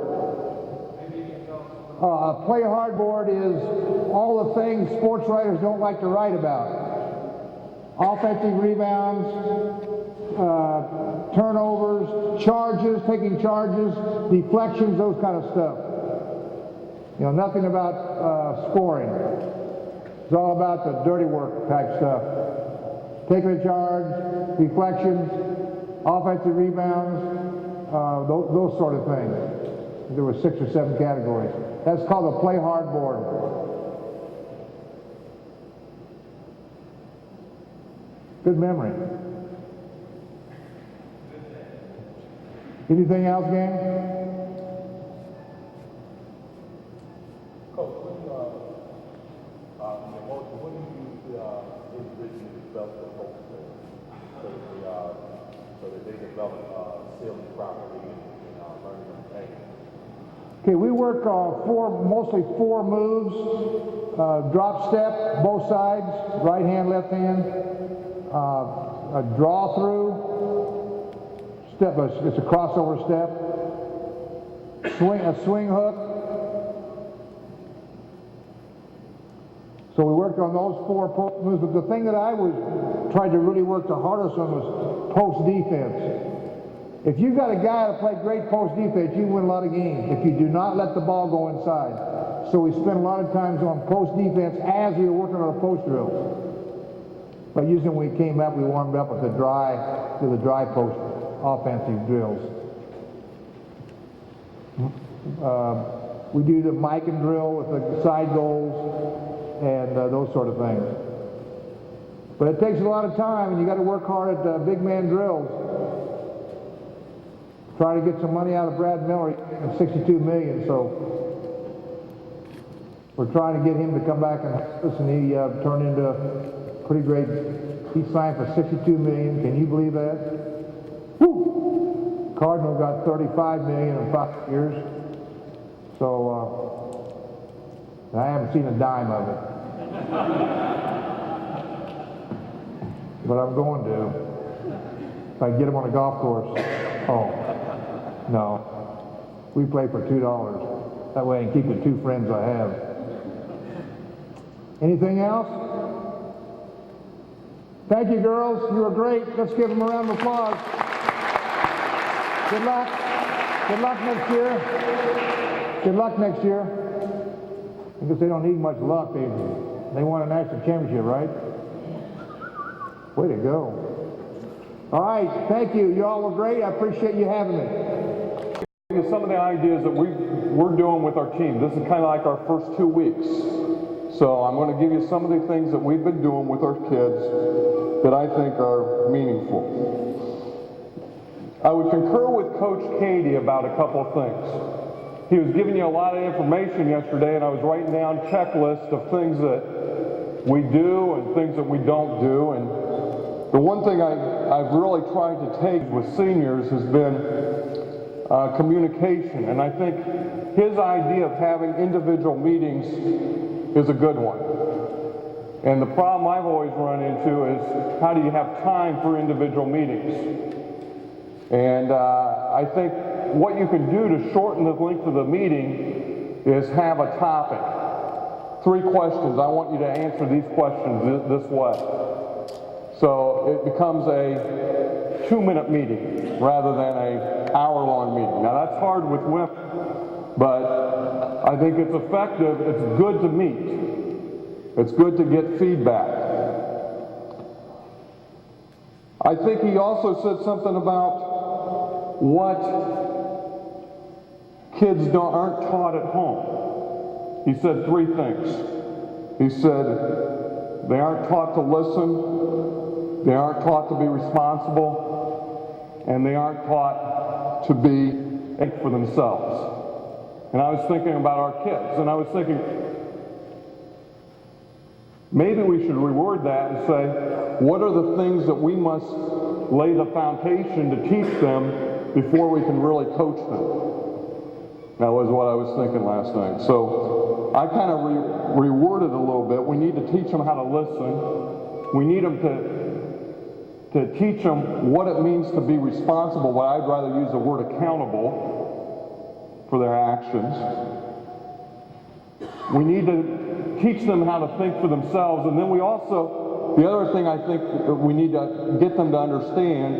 A play hard board is all the things sports writers don't like to write about. Offensive rebounds, turnovers, charges, taking charges, deflections, those kind of stuff. Nothing about scoring. It's all about the dirty work type stuff. Taking a charge, deflections, offensive rebounds, those sort of things. There were 6 or 7 categories. That's called a play hard board. Good memory. Anything else, gang? Coach, when do you individually develop the coach so that they develop ceiling properly and learning the game? Okay, we work mostly four moves. Drop step, both sides, right hand, left hand. A draw through, step, it's a crossover step. A swing hook. So we worked on those four post moves, but the thing that I tried to really work the hardest on was post defense. If you've got a guy that plays great post defense, you win a lot of games if you do not let the ball go inside. So we spent a lot of times on post defense as we were working on our post drills. But usually when we came up, we warmed up with the dry post offensive drills. We do the mic and drill with the side goals and those sort of things. But it takes a lot of time, and you got to work hard at big man drills. Try to get some money out of Brad Miller at $62 million, so we're trying to get him to come back and help us, and he turned into pretty great. He signed for $62 million. Can you believe that? Woo! Cardinal got $35 million in 5 years. So I haven't seen a dime of it. But I'm going to. If I get him on a golf course. Oh, no. We play for $2. That way I can keep the 2 friends I have. Anything else? Thank you, girls. You were great. Let's give them a round of applause. Good luck. Good luck next year. Good luck next year. Because they don't need much luck. They won a national championship, right? Way to go. All right. Thank you. You all were great. I appreciate you having me. Some of the ideas that we're doing with our team. This is kind of like our first 2 weeks. So I'm going to give you some of the things that we've been doing with our kids that I think are meaningful. I would concur with Coach Keady about a couple of things. He was giving you a lot of information yesterday, and I was writing down checklists of things that we do and things that we don't do. And the one thing I've really tried to take with seniors has been communication. And I think his idea of having individual meetings is a good one. And the problem I've always run into is how do you have time for individual meetings? And I think what you can do to shorten the length of the meeting is have a topic. 3 questions. I want you to answer these questions this way. So it becomes a 2-minute meeting rather than an hour-long meeting. Now that's hard with women, but I think it's effective. It's good to meet. It's good to get feedback. I think he also said something about what kids aren't taught at home. He said 3 things. He said they aren't taught to listen, they aren't taught to be responsible, and they aren't taught to think for themselves. And I was thinking about our kids, and I was thinking, maybe we should reword that and say, what are the things that we must lay the foundation to teach them before we can really coach them? That was what I was thinking last night. So I kind of reworded a little bit. We need to teach them how to listen. We need them to teach them what it means to be responsible, but I'd rather use the word accountable for their actions. We need to teach them how to think for themselves, and then we also, the other thing I think we need to get them to understand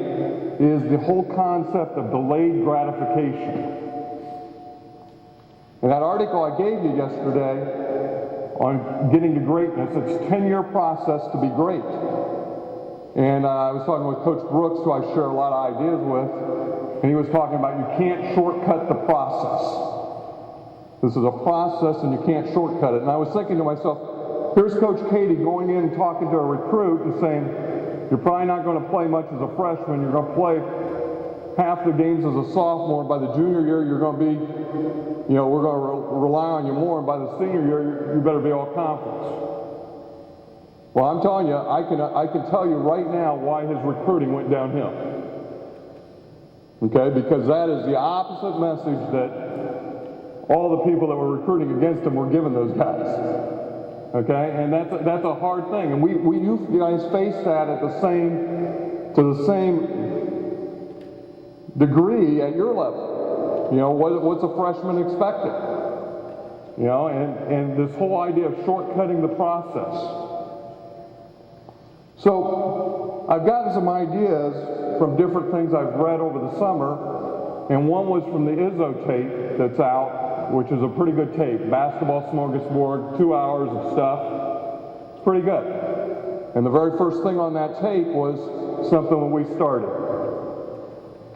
is the whole concept of delayed gratification. In that article I gave you yesterday on getting to greatness, it's a 10-year process to be great. And I was talking with Coach Brooks, who I share a lot of ideas with, and he was talking about you can't shortcut the process. This is a process and you can't shortcut it. And I was thinking to myself, here's Coach Keady going in and talking to a recruit and saying, you're probably not going to play much as a freshman, you're going to play half the games as a sophomore, by the junior year you're going to be, we're going to rely on you more, and by the senior year you better be all conference. Well, I'm telling you, I can tell you right now why his recruiting went downhill. Okay, because that is the opposite message that all the people that were recruiting against him were giving those guys. Okay, and that's a hard thing, and you guys face that to the same degree at your level. What's a freshman expected? And this whole idea of shortcutting the process. So I've gotten some ideas from different things I've read over the summer, and one was from the Izzo tape that's out, which is a pretty good tape. Basketball smorgasbord, 2 hours of stuff. It's pretty good. And the very first thing on that tape was something that we started.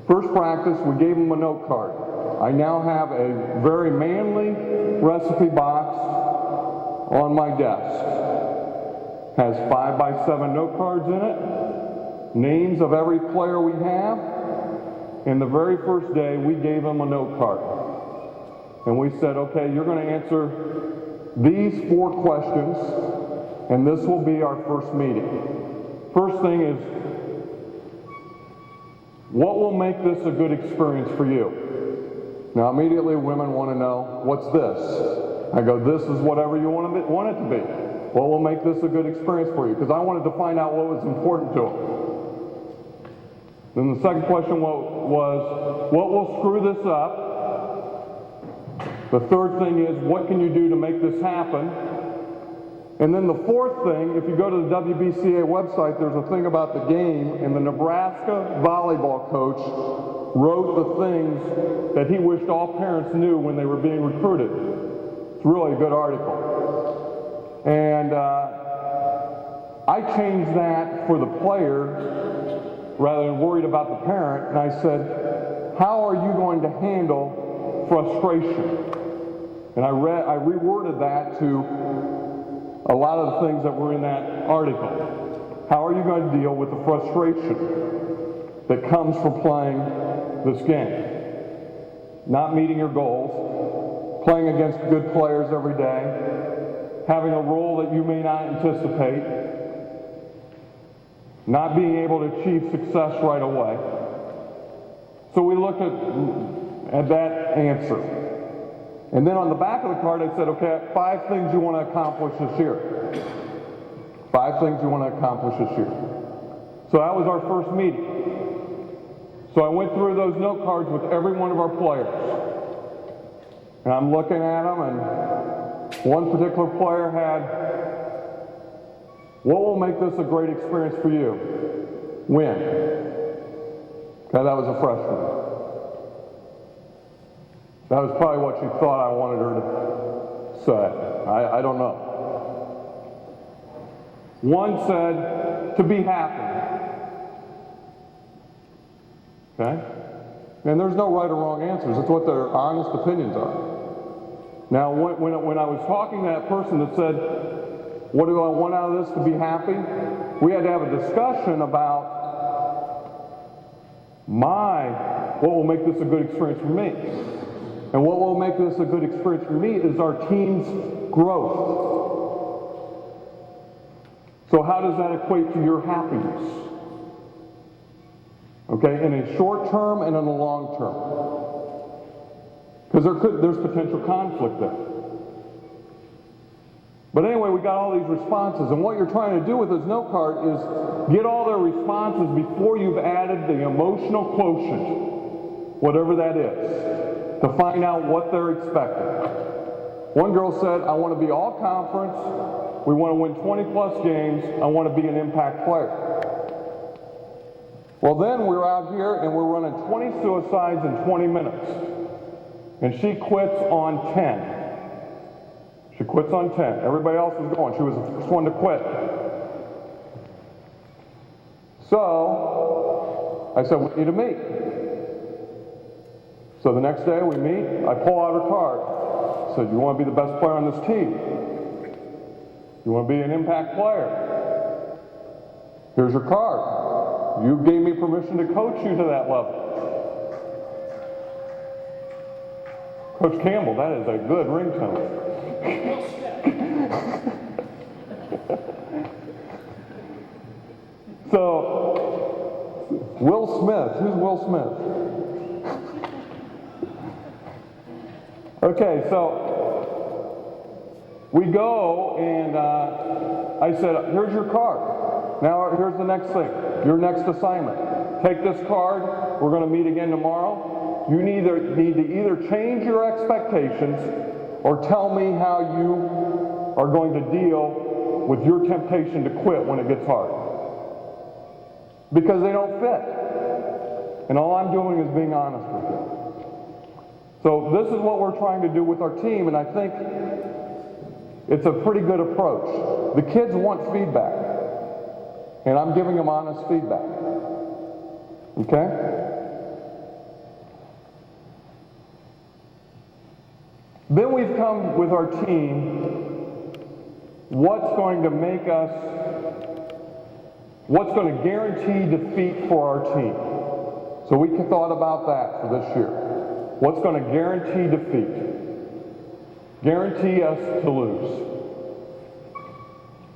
First practice, we gave them a note card. I now have a very manly recipe box on my desk. Has 5x7 note cards in it, names of every player we have, and the very first day we gave them a note card. And we said, okay, you're going to answer these 4 questions, and this will be our first meeting. First thing is, what will make this a good experience for you? Now immediately women want to know, what's this? I go, this is whatever you want it to be. What will make this a good experience for you? Because I wanted to find out what was important to them. Then the second question was, what will screw this up? The third thing is, what can you do to make this happen? And then the fourth thing, if you go to the WBCA website, there's a thing about the game, and the Nebraska volleyball coach wrote the things that he wished all parents knew when they were being recruited. It's really a good article. And I changed that for the player rather than worried about the parent, and I said, how are you going to handle frustration? And I reworded that to a lot of the things that were in that article. How are you going to deal with the frustration that comes from playing this game? Not meeting your goals, playing against good players every day, having a role that you may not anticipate, not being able to achieve success right away. So we looked at that answer. And then on the back of the card, I said, okay, 5 things you want to accomplish this year. 5 things you want to accomplish this year. So that was our first meeting. So I went through those note cards with every one of our players. And I'm looking at them, and one particular player had, what will make this a great experience for you? Win. Okay, that was a freshman. That was probably what she thought I wanted her to say. I don't know. One said, to be happy. Okay? And there's no right or wrong answers. It's what their honest opinions are. Now, when I was talking to that person that said, what do I want out of this to be happy? We had to have a discussion about what will make this a good experience for me. And what will make this a good experience for me is our team's growth. So how does that equate to your happiness? Okay, in a short term and in a long term. Because there's potential conflict there. But anyway, we got all these responses, and what you're trying to do with this note card is get all their responses before you've added the emotional quotient, whatever that is, to find out what they're expecting. One girl said, I want to be all conference, we want to win 20 plus games, I want to be an impact player. Well then we're out here and we're running 20 suicides in 20 minutes. And she quits on 10. She quits on 10. Everybody else is going. She was the first one to quit. So I said, we need to meet. So the next day we meet. I pull out her card. I said, you want to be the best player on this team? You want to be an impact player? Here's your card. You gave me permission to coach you to that level. Coach Campbell, that is a good ringtone. So, Will Smith. Who's Will Smith? Okay, so we go and I said, here's your card. Now here's the next thing. Your next assignment. Take this card. We're going to meet again tomorrow. You need to either change your expectations or tell me how you are going to deal with your temptation to quit when it gets hard. because they don't fit. And all I'm doing is being honest with you. So this is what we're trying to do with our team, and I think it's a pretty good approach. The kids want feedback, and I'm giving them honest feedback. Okay? Then we've come with our team, what's going to guarantee defeat for our team. So we thought about that for this year. What's going to guarantee defeat? Guarantee us to lose.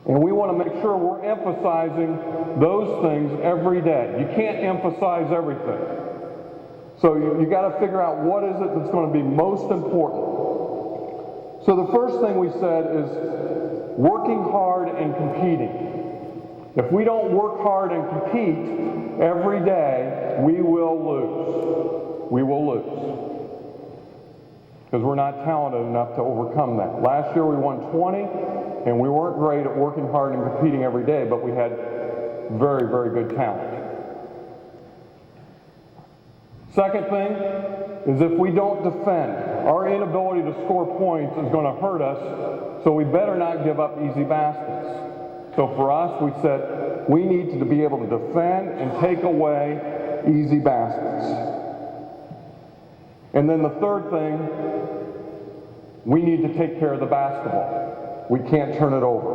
And we want to make sure we're emphasizing those things every day. You can't emphasize everything. So you got to figure out what is it that's going to be most important. So the first thing we said is working hard and competing. If we don't work hard and compete every day, we will lose. We will lose. Because we're not talented enough to overcome that. Last year we won 20, and we weren't great at working hard and competing every day, but we had very, very good talent. Second thing is if we don't defend, our inability to score points is going to hurt us, so we better not give up easy baskets. So for us, we said we need to be able to defend and take away easy baskets. And then the third thing, we need to take care of the basketball. We can't turn it over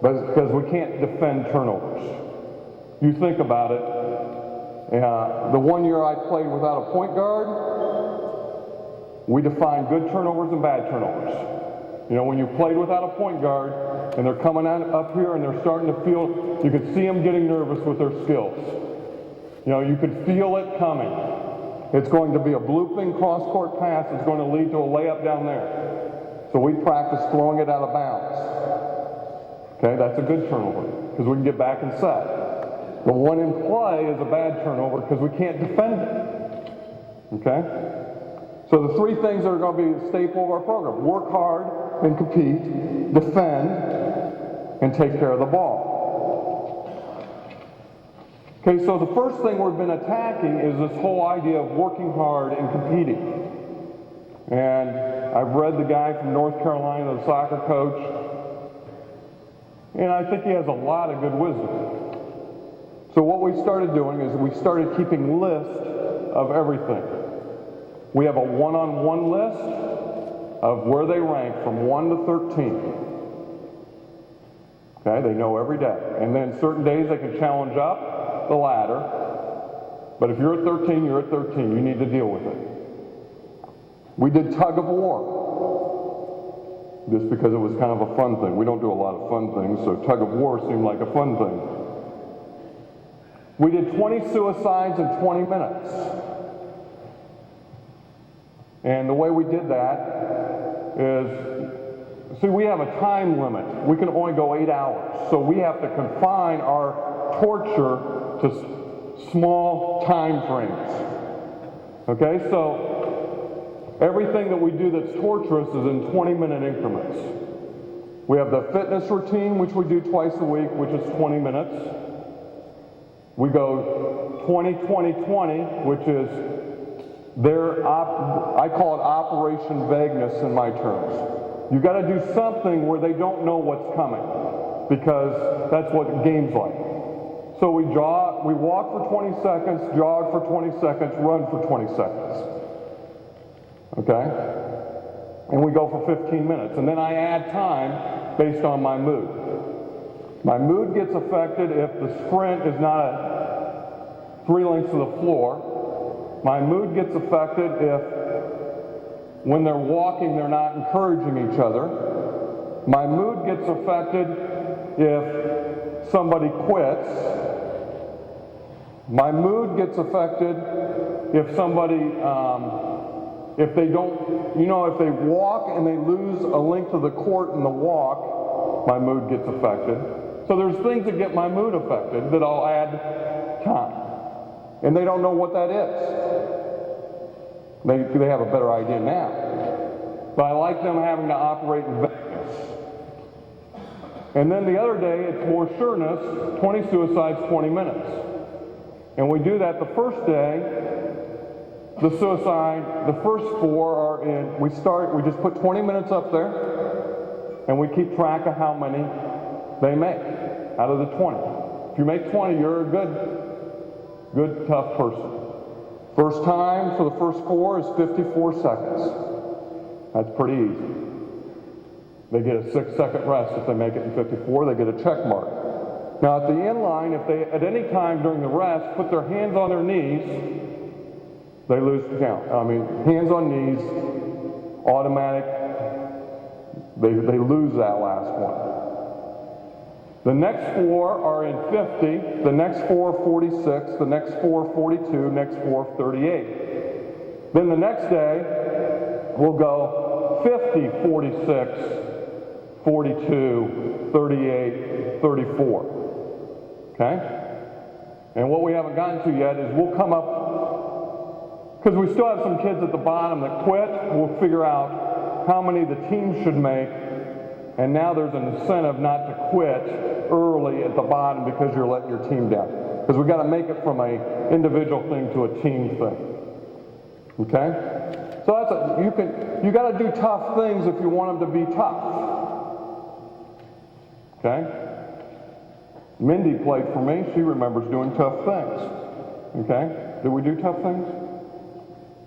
because we can't defend turnovers. You think about it. The one year I played without a point guard, we defined good turnovers and bad turnovers. You know, when you played without a point guard and they're coming up here and they're starting to feel, you could see them getting nervous with their skills. You know, you could feel it coming. It's going to be a blooping cross-court pass. It's going to lead to a layup down there. So we practice throwing it out of bounds. Okay, that's a good turnover because we can get back and set. The one in play is a bad turnover because we can't defend it. Okay? So the three things that are going to be a staple of our program: work hard and compete, defend, and take care of the ball. Okay, so the first thing we've been attacking is this whole idea of working hard and competing. And I've read the guy from North Carolina, the soccer coach, and I think he has a lot of good wisdom. So what we started doing is we started keeping lists of everything. We have a one-on-one list of where they rank from 1 to 13. Okay, they know every day. And then certain days they can challenge up the ladder. But if you're at 13, you're at 13. You need to deal with it. We did tug of war. Just because it was kind of a fun thing. We don't do a lot of fun things, so tug of war seemed like a fun thing. We did 20 suicides in 20 minutes. And the way we did that is, see, we have a time limit. We can only go 8 hours. So we have to confine our torture to small time frames. Okay, so everything that we do that's torturous is in 20-minute increments. We have the fitness routine, which we do twice a week, which is 20 minutes. We go 20-20-20, which is I call it Operation Vagueness in my terms. You got to do something where they don't know what's coming, because that's what the game's like. So we walk for 20 seconds, jog for 20 seconds, run for 20 seconds. Okay? And we go for 15 minutes. And then I add time based on my mood. My mood gets affected if the sprint is not at 3 lengths of the floor. My mood gets affected if, when they're walking, they're not encouraging each other. My mood gets affected if somebody quits. My mood gets affected if somebody, if they don't, if they walk and they lose a length of the court in the walk, my mood gets affected. So there's things that get my mood affected that I'll add time. And they don't know what that is. They have a better idea now. But I like them having to operate in vagueness. And then the other day, it's more sureness, 20 suicides, 20 minutes. And we do that the first day. The first 4 are in, we just put 20 minutes up there, and we keep track of how many they make out of the 20. If you make 20, you're a good, tough person. First time for the first 4 is 54 seconds. That's pretty easy. They get a 6-second rest if they make it in 54, they get a check mark. Now at the end line, if they at any time during the rest put their hands on their knees, they lose the count. I mean, hands on knees, automatic, they lose that last one. The next 4 are in 50, the next 4 46, the next 4 42, next 4 38. Then the next day, we'll go 50, 46, 42, 38, 34. Okay? And what we haven't gotten to yet is we'll come up, because we still have some kids at the bottom that quit, we'll figure out how many the team should make, and now there's an incentive not to quit early at the bottom because you're letting your team down. Because we've got to make it from an individual thing to a team thing. Okay? So you got to do tough things if you want them to be tough. Okay? Mindy played for me. She remembers doing tough things. Okay? Did we do tough things?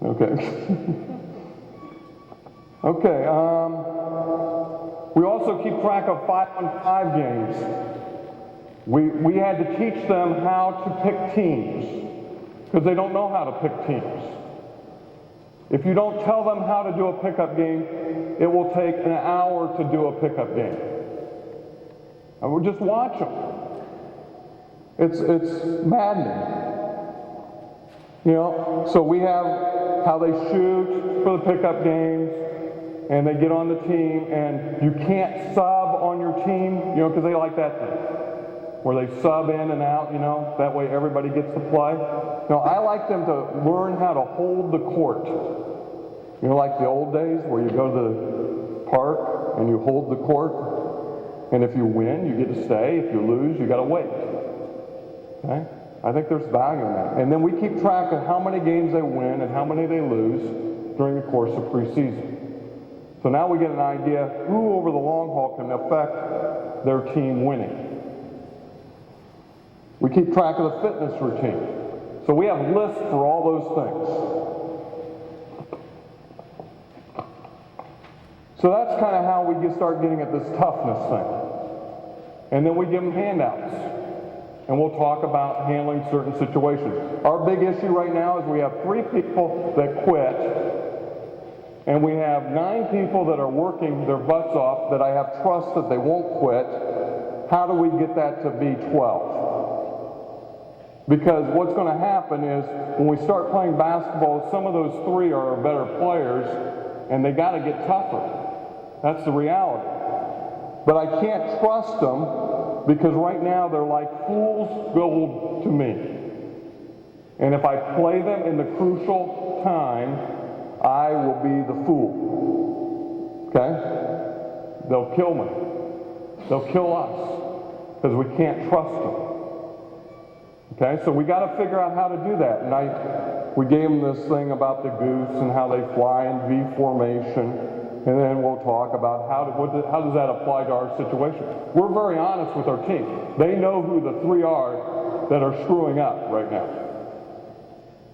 Okay. Okay. We also keep track of 5-on-5 games. We had to teach them how to pick teams because they don't know how to pick teams. If you don't tell them how to do a pickup game, it will take an hour to do a pickup game. And we'll just watch them. It's maddening. You know, so we have how they shoot for the pickup games, and they get on the team, and you can't sub on your team, you know, because they like that thing, where they sub in and out, you know, that way everybody gets to play. No, I like them to learn how to hold the court. You know, like the old days where you go to the park and you hold the court, and if you win, you get to stay. If you lose, you got to wait. Okay? I think there's value in that. And then we keep track of how many games they win and how many they lose during the course of preseason. So now we get an idea who over the long haul can affect their team winning. We keep track of the fitness routine. So we have lists for all those things. So that's kind of how we start getting at this toughness thing. And then we give them handouts. And we'll talk about handling certain situations. Our big issue right now is we have 3 people that quit, and we have 9 people that are working their butts off that I have trust that they won't quit. How do we get that to be 12? Because what's going to happen is when we start playing basketball, some of those 3 are better players, and they got to get tougher. That's the reality. But I can't trust them because right now they're like fool's gold to me. And if I play them in the crucial time, I will be the fool. Okay? They'll kill me. They'll kill us because we can't trust them. Okay? So we got to figure out how to do that. And we gave them this thing about the goose and how they fly in V formation. And then we'll talk about how does that apply to our situation. We're very honest with our team. They know who the 3 are that are screwing up right now.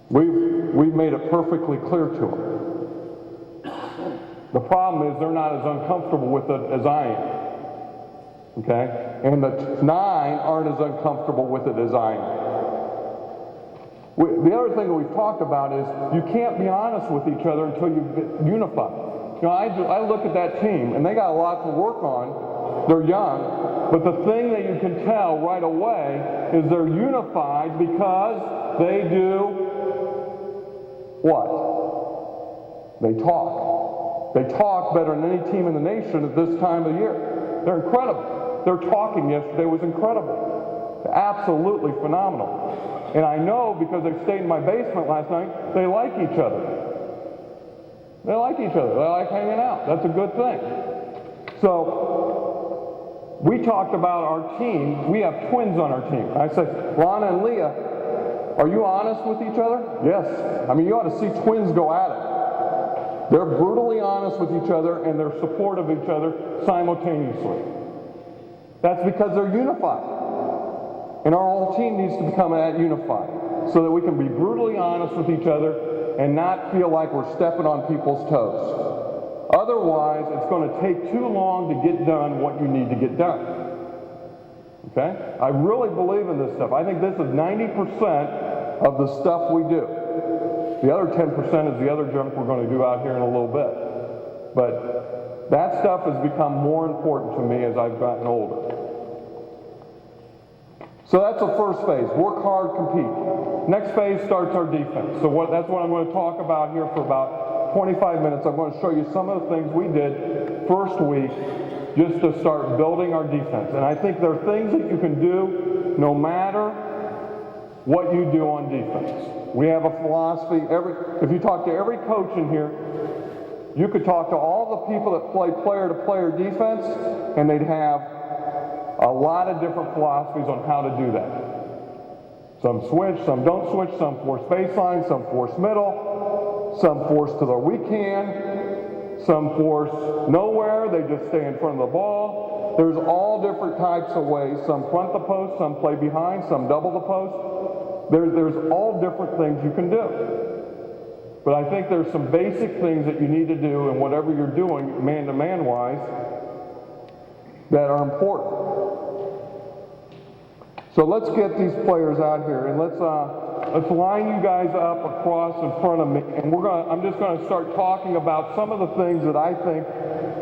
We've made it perfectly clear to them. The problem is they're not as uncomfortable with it as I am. Okay? And the 9 aren't as uncomfortable with it as I am. The other thing that we've talked about is you can't be honest with each other until you unify. You know, I look at that team, and they got a lot to work on. They're young, but the thing that you can tell right away is they're unified because they do what? They talk. They talk better than any team in the nation at this time of the year. They're incredible. Their talking yesterday was incredible. Absolutely phenomenal. And I know because they stayed in my basement last night, they like each other. They like each other. They like hanging out. That's a good thing. So we talked about our team. We have twins on our team. I said, Lana and Leah, are you honest with each other? Yes. I mean, you ought to see twins go at it. They're brutally honest with each other, and they're supportive of each other simultaneously. That's because they're unified. And our whole team needs to become that unified so that we can be brutally honest with each other and not feel like we're stepping on people's toes. Otherwise, it's going to take too long to get done what you need to get done. Okay? I really believe in this stuff. I think this is 90% of the stuff we do. The other 10% is the other junk we're going to do out here in a little bit. But that stuff has become more important to me as I've gotten older. So that's the first phase. Work hard, compete. Next phase starts our defense. So that's what I'm going to talk about here for about 25 minutes. I'm going to show you some of the things we did first week just to start building our defense. And I think there are things that you can do no matter what you do on defense. We have a philosophy. If you talk to every coach in here, you could talk to all the people that play player-to-player defense, and they'd have a lot of different philosophies on how to do that. Some switch, some don't switch, some force baseline, some force middle, some force to the weak hand, some force nowhere, they just stay in front of the ball. There's all different types of ways. Some front the post, some play behind, some double the post. There's all different things you can do. But I think there's some basic things that you need to do in whatever you're doing, man-to-man wise, that are important. So let's get these players out here, and let's line you guys up across in front of me, and I'm just going to start talking about some of the things that I think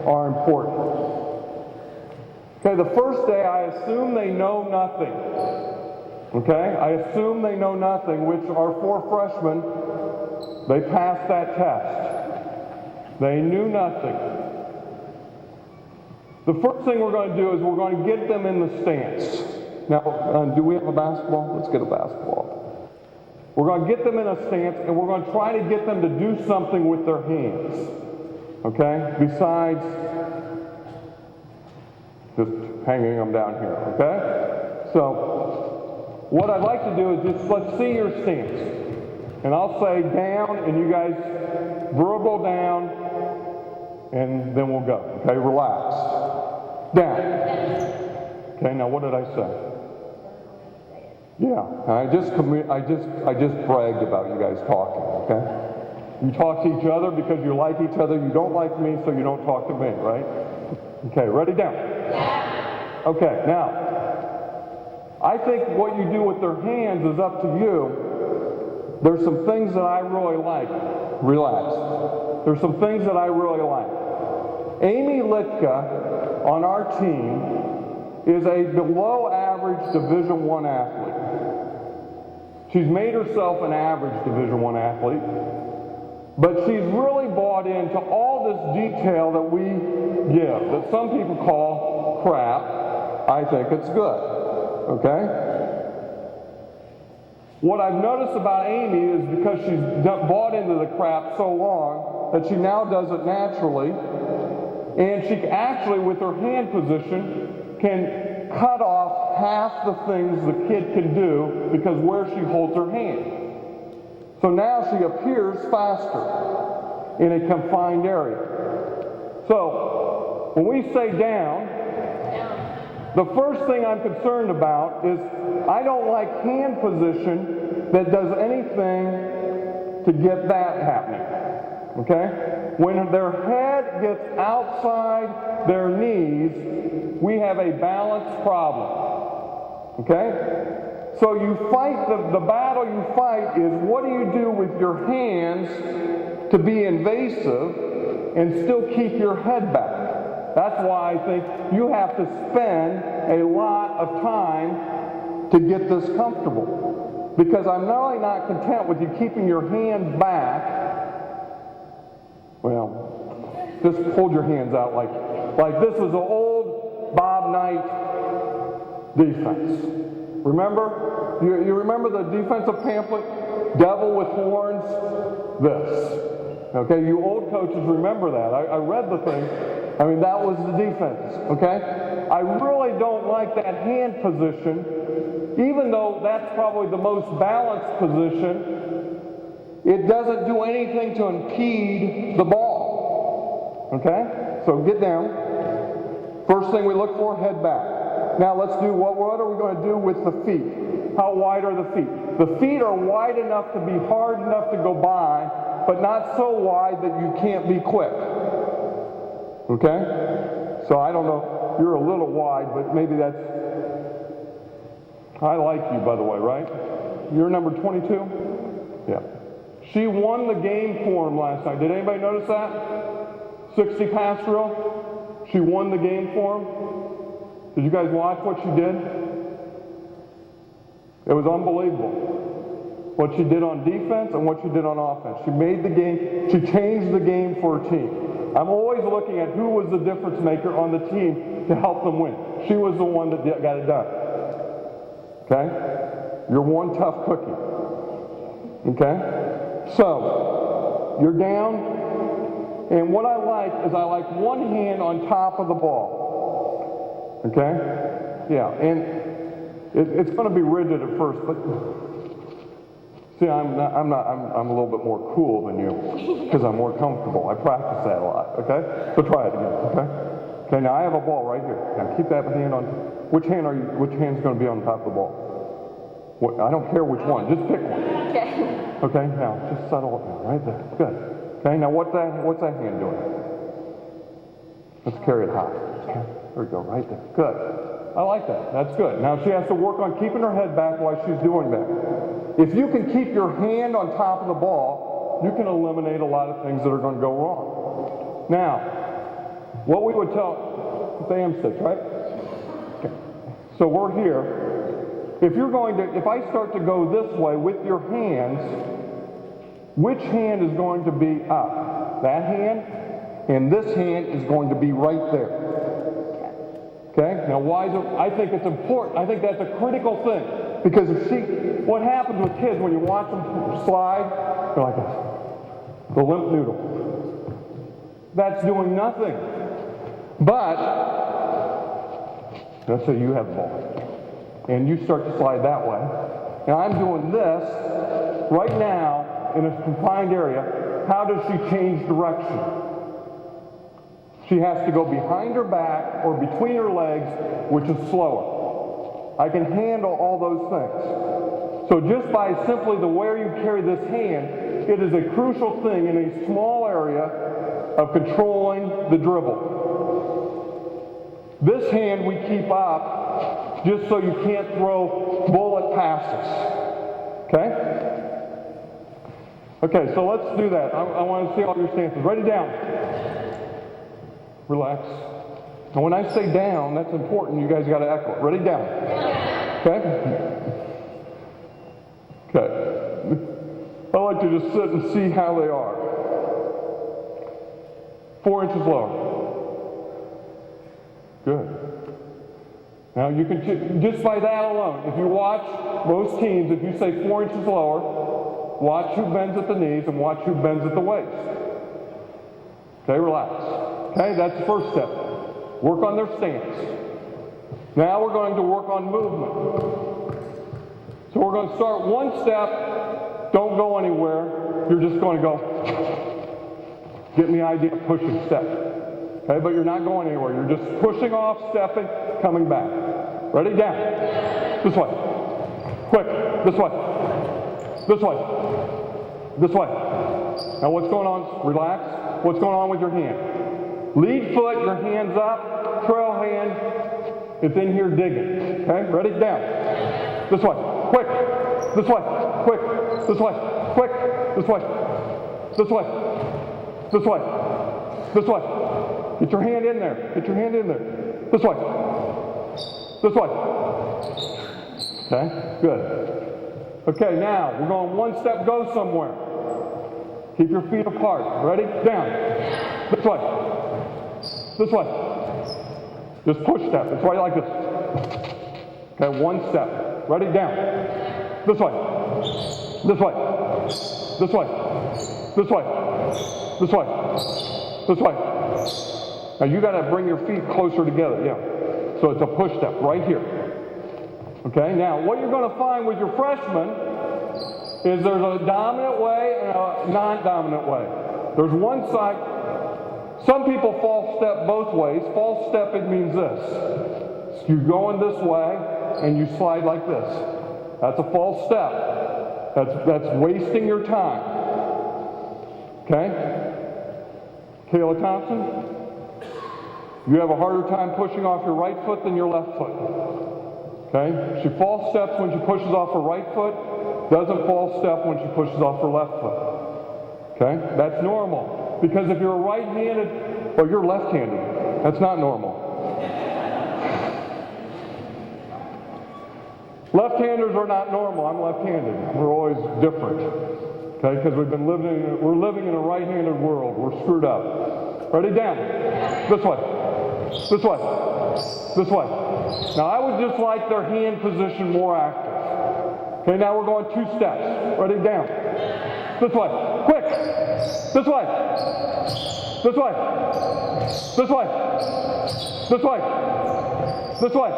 are important. Okay, the first day I assume they know nothing. Okay, I assume they know nothing, which our 4 freshmen, they passed that test. They knew nothing. The first thing we're going to do is we're going to get them in the stance. Now, do we have a basketball? Let's get a basketball. We're going to get them in a stance, and we're going to try to get them to do something with their hands. Okay? Besides just hanging them down here. Okay? So, what I'd like to do is just let's see your stance. And I'll say down, and you guys verbal down, and then we'll go. Okay? Relaxed. Down. Okay, now what did I say? Yeah, I just bragged about you guys talking, okay? You talk to each other because you like each other. You don't like me, so you don't talk to me, right? Okay, ready? Down. Yeah. Okay, now, I think what you do with their hands is up to you. There's some things that I really like. Relax. There's some things that I really like. Amy Litka on our team is a below-average Division I athlete. She's made herself an average Division I athlete, but she's really bought into all this detail that we give, that some people call crap. I think it's good, okay? What I've noticed about Amy is because she's bought into the crap so long that she now does it naturally, and she actually, with her hand position, can cut off half the things the kid can do because where she holds her hand. So now she appears faster in a confined area. So when we say down, the first thing I'm concerned about is I don't like hand position that does anything to get that happening. Okay? When their head gets outside their knees, we have a balance problem. Okay? So you fight, the battle you fight is what do you do with your hands to be invasive and still keep your head back? That's why I think you have to spend a lot of time to get this comfortable. Because I'm not only not content with you keeping your hands back, well, just hold your hands out like this was an old Bob Knight defense. Remember? You remember the defensive pamphlet? Devil with horns? This. Okay, you old coaches remember that. I read the thing. I mean, that was the defense. Okay? I really really don't like that hand position, even though that's probably the most balanced position. It doesn't do anything to impede the ball. Okay? So get down. First thing we look for, head back. Now let's do, what are we going to do with the feet? How wide are the feet? The feet are wide enough to be hard enough to go by, but not so wide that you can't be quick. Okay? So I don't know, you're a little wide, but maybe that's, I like you, by the way, right? You're number 22? Yeah. She won the game for him last night. Did anybody notice that? 60 pass drill. She won the game for him. Did you guys watch what she did? It was unbelievable. What she did on defense and what she did on offense. She made the game, she changed the game for her team. I'm always looking at who was the difference maker on the team to help them win. She was the one that got it done. Okay? You're one tough cookie. Okay? So, you're down, and what I like one hand on top of the ball. Okay? Yeah, and it's going to be rigid at first, but see, I'm a little bit more cool than you because I'm more comfortable. I practice that a lot. Okay? So try it again. Okay? Okay. Now I have a ball right here. Now keep that hand on. Which hand's going to be on top of the ball? I don't care which one. Just pick one. Okay. Okay, now just settle it now, right there. Good. Okay, now what's that hand doing? Let's carry it high. Okay. There we go, right there. Good. I like that. That's good. Now she has to work on keeping her head back while she's doing that. If you can keep your hand on top of the ball, you can eliminate a lot of things that are going to go wrong. Now, what we would tell, it's AM6, right? Okay. So we're here. If I start to go this way with your hands, which hand is going to be up? That hand, and this hand is going to be right there. Okay? Now why is it, I think it's important. I think that's a critical thing. Because what happens with kids when you watch them slide, they're like this. The limp noodle. That's doing nothing. But, let's say you have the ball. And you start to slide that way. Now I'm doing this right now in a confined area. How does she change direction? She has to go behind her back or between her legs, which is slower. I can handle all those things. So just by simply the way you carry this hand, it is a crucial thing in a small area of controlling the dribble. This hand we keep up just so you can't throw bullet passes. Okay? Okay, so let's do that. I want to see all your stances. Ready, down. Relax. And when I say down, that's important. You guys got to echo it. Ready, down. Okay? Okay. I like to just sit and see how they are. 4 inches lower. Good. Now you can, just by that alone, if you watch most teams, if you say 4 inches lower, watch who bends at the knees and watch who bends at the waist. Okay, relax. Okay, that's the first step. Work on their stance. Now we're going to work on movement. So we're going to start one step, don't go anywhere, you're just going to go, get the idea of pushing step. Okay, but you're not going anywhere. You're just pushing off, stepping, coming back. Ready? Down. This way. Quick. This way. This way. This way. Now what's going on? Relax. What's going on with your hand? Lead foot, your hands up. Trail hand. It's in here digging. Okay? Ready? Down. This way. Quick. This way. Quick. This way. Quick. This way. This way. This way. This way. Get your hand in there. Get your hand in there. This way. This way. Okay, good. Okay, now we're going one step, go somewhere. Keep your feet apart. Ready? Down. This way. This way. Just push step. It's right like this. Okay, one step. Ready? Down. This way. This way. This way. This way. This way. This way. Now you got to bring your feet closer together, yeah. So it's a push step right here. Okay, now what you're going to find with your freshmen is there's a dominant way and a non-dominant way. There's one side, some people false step both ways. False stepping means this. You're going this way and you slide like this. That's a false step. That's wasting your time. Okay? Kayla Thompson, you have a harder time pushing off your right foot than your left foot. Okay? She false steps when she pushes off her right foot, doesn't false step when she pushes off her left foot. Okay? That's normal. Because if you're right-handed, or you're left-handed, that's not normal. Left-handers are not normal. I'm left-handed. We're always different. Okay? Because we're living in a right-handed world. We're screwed up. Ready? Down. This way. This way. This way. Now I would just like their hand position more active. Okay, now we're going 2 steps. Ready? Down. This way. Quick. This way. This way. This way. This way. This way.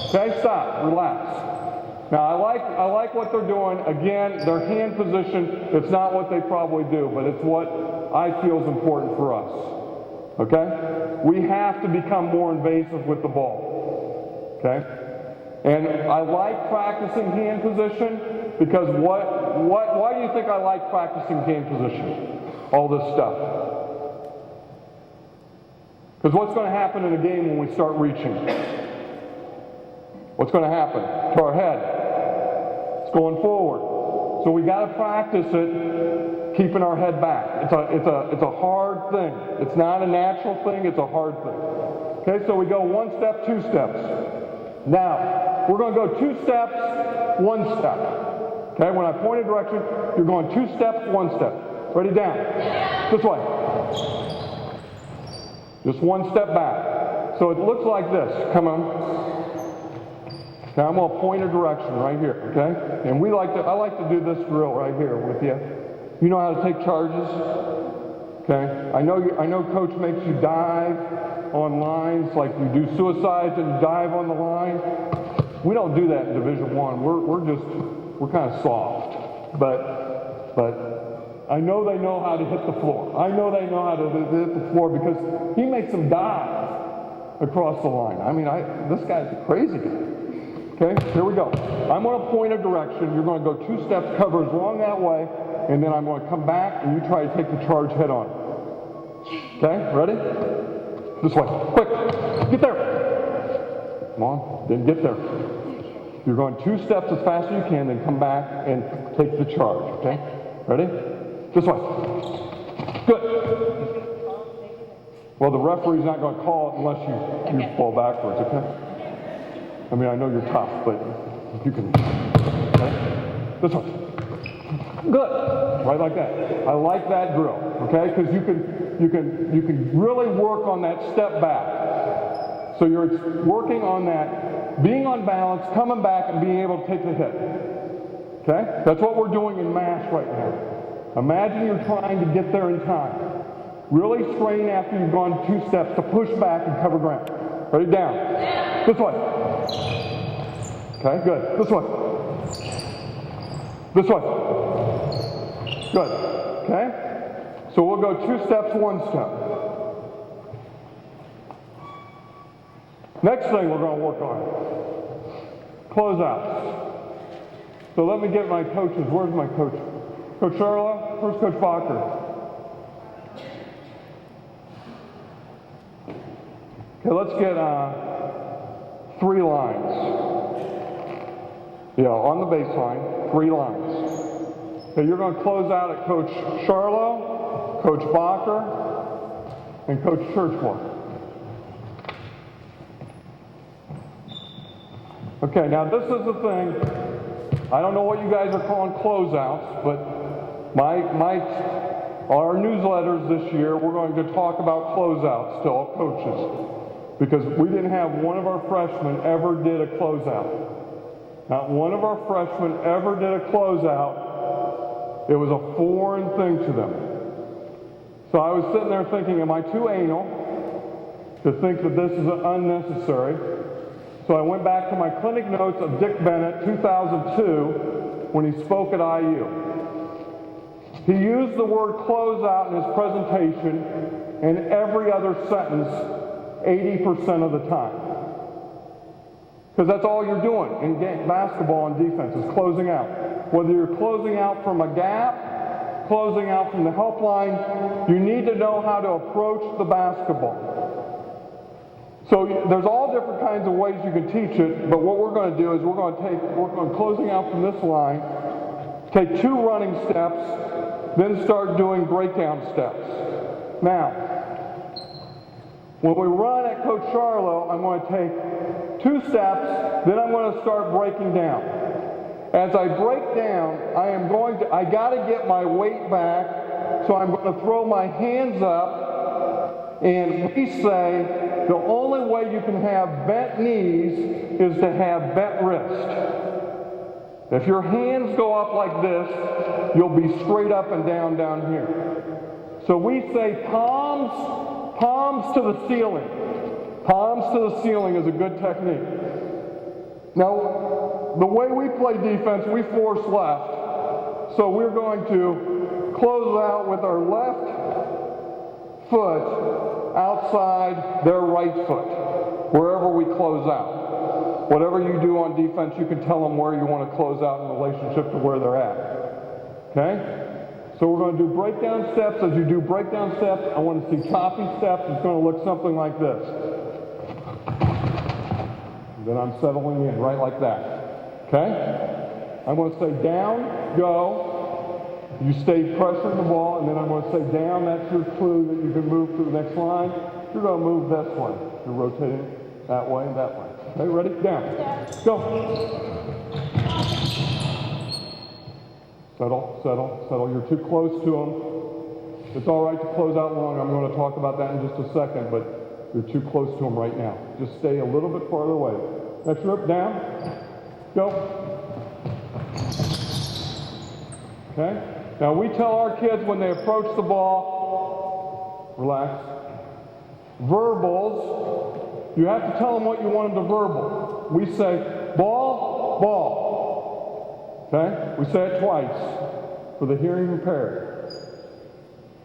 Okay, stop. Relax. Now I like what they're doing. Again, their hand position, it's not what they probably do, but it's what I feel is important for us. Okay? We have to become more invasive with the ball. Okay? And I like practicing hand position because why do you think I like practicing hand position? All this stuff. Because what's going to happen in a game when we start reaching? What's going to happen to our head? It's going forward. So we got to practice it, keeping our head back. It's a hard thing. It's not a natural thing. It's a hard thing. Okay, so we go 1 step, 2 steps. Now we're going to go 2 steps, 1 step. Okay, when I point a direction, you're going 2 steps, 1 step. Ready? Down. This way. Just 1 step back. So it looks like this. Come on. Okay, I'm going to point a direction right here, okay? And I like to do this drill right here with you. You know how to take charges? Okay? I know Coach makes you dive on lines, like you do suicides and you dive on the line. We don't do that in Division I. We're kind of soft. But I know they know how to hit the floor. I know they know how to hit the floor because he makes them dive across the line. I mean, this guy's a crazy guy. Okay, here we go. I'm going to point a direction. You're going to go 2 steps, cover as long that way, and then I'm going to come back and you try to take the charge head on. Okay, ready? This way. Quick. Get there. Come on. Then get there. You're going 2 steps as fast as you can, then come back and take the charge. Okay? Ready? This way. Good. Well, the referee's not going to call it unless you fall backwards, okay? I mean, I know you're tough, but you can. Okay? This one. Good. Right like that. I like that drill. Okay? Because you can really work on that step back. So you're working on that, being on balance, coming back, and being able to take the hit. Okay? That's what we're doing in MASH right now. Imagine you're trying to get there in time. Really strain after you've gone 2 steps to push back and cover ground. Ready? Down. This way. Okay, good. This way. This way. Good. Okay? So we'll go 2 steps, 1 step. Next thing we're going to work on. Closeouts. So let me get my coaches. Where's my coach? Coach Charla? Where's Coach Bacher? Okay, let's get 3 lines. Yeah, on the baseline, 3 lines. Okay, you're going to close out at Coach Charlo, Coach Bacher, and Coach Churchwell. Okay, now this is the thing. I don't know what you guys are calling closeouts, but our newsletters this year, we're going to talk about closeouts to all coaches. Because we didn't have one of our freshmen ever did a closeout. Not one of our freshmen ever did a closeout. It was a foreign thing to them. So I was sitting there thinking, am I too anal? to think that this is unnecessary. So I went back to my clinic notes of Dick Bennett, 2002, when he spoke at IU. He used the word closeout in his presentation and every other sentence 80% of the time. Because that's all you're doing in basketball and defense is closing out. Whether you're closing out from a gap, closing out from the help line, you need to know how to approach the basketball. So there's all different kinds of ways you can teach it, but what we're going to do is we're going to work on closing out from this line, take 2 running steps, then start doing breakdown steps. Now, when we run at Coach Charlo, I'm going to take 2 steps, then I'm going to start breaking down. As I break down, I got to get my weight back, so I'm going to throw my hands up, and we say the only way you can have bent knees is to have bent wrist. If your hands go up like this, you'll be straight up and down here. So we say palms to the ceiling. Palms to the ceiling is a good technique. Now, the way we play defense, we force left. So we're going to close out with our left foot outside their right foot, wherever we close out. Whatever you do on defense, you can tell them where you want to close out in relationship to where they're at. Okay? So we're going to do breakdown steps. As you do breakdown steps, I want to see choppy steps. It's going to look something like this. Then I'm settling in right like that. Okay? I'm going to say down, go. You stay pressing the ball, and then I'm going to say down. That's your clue that you can move to the next line. You're going to move this way. You're rotating that way and that way. Okay, ready? Down. Go. Settle, settle, settle. You're too close to them. It's all right to close out long. I'm going to talk about that in just a second, but you're too close to them right now. Just stay a little bit farther away. Next rip, down. Go. Okay? Now we tell our kids when they approach the ball, relax. Verbals, you have to tell them what you want them to verbal. We say, ball, ball. Okay? We say it twice for the hearing impaired.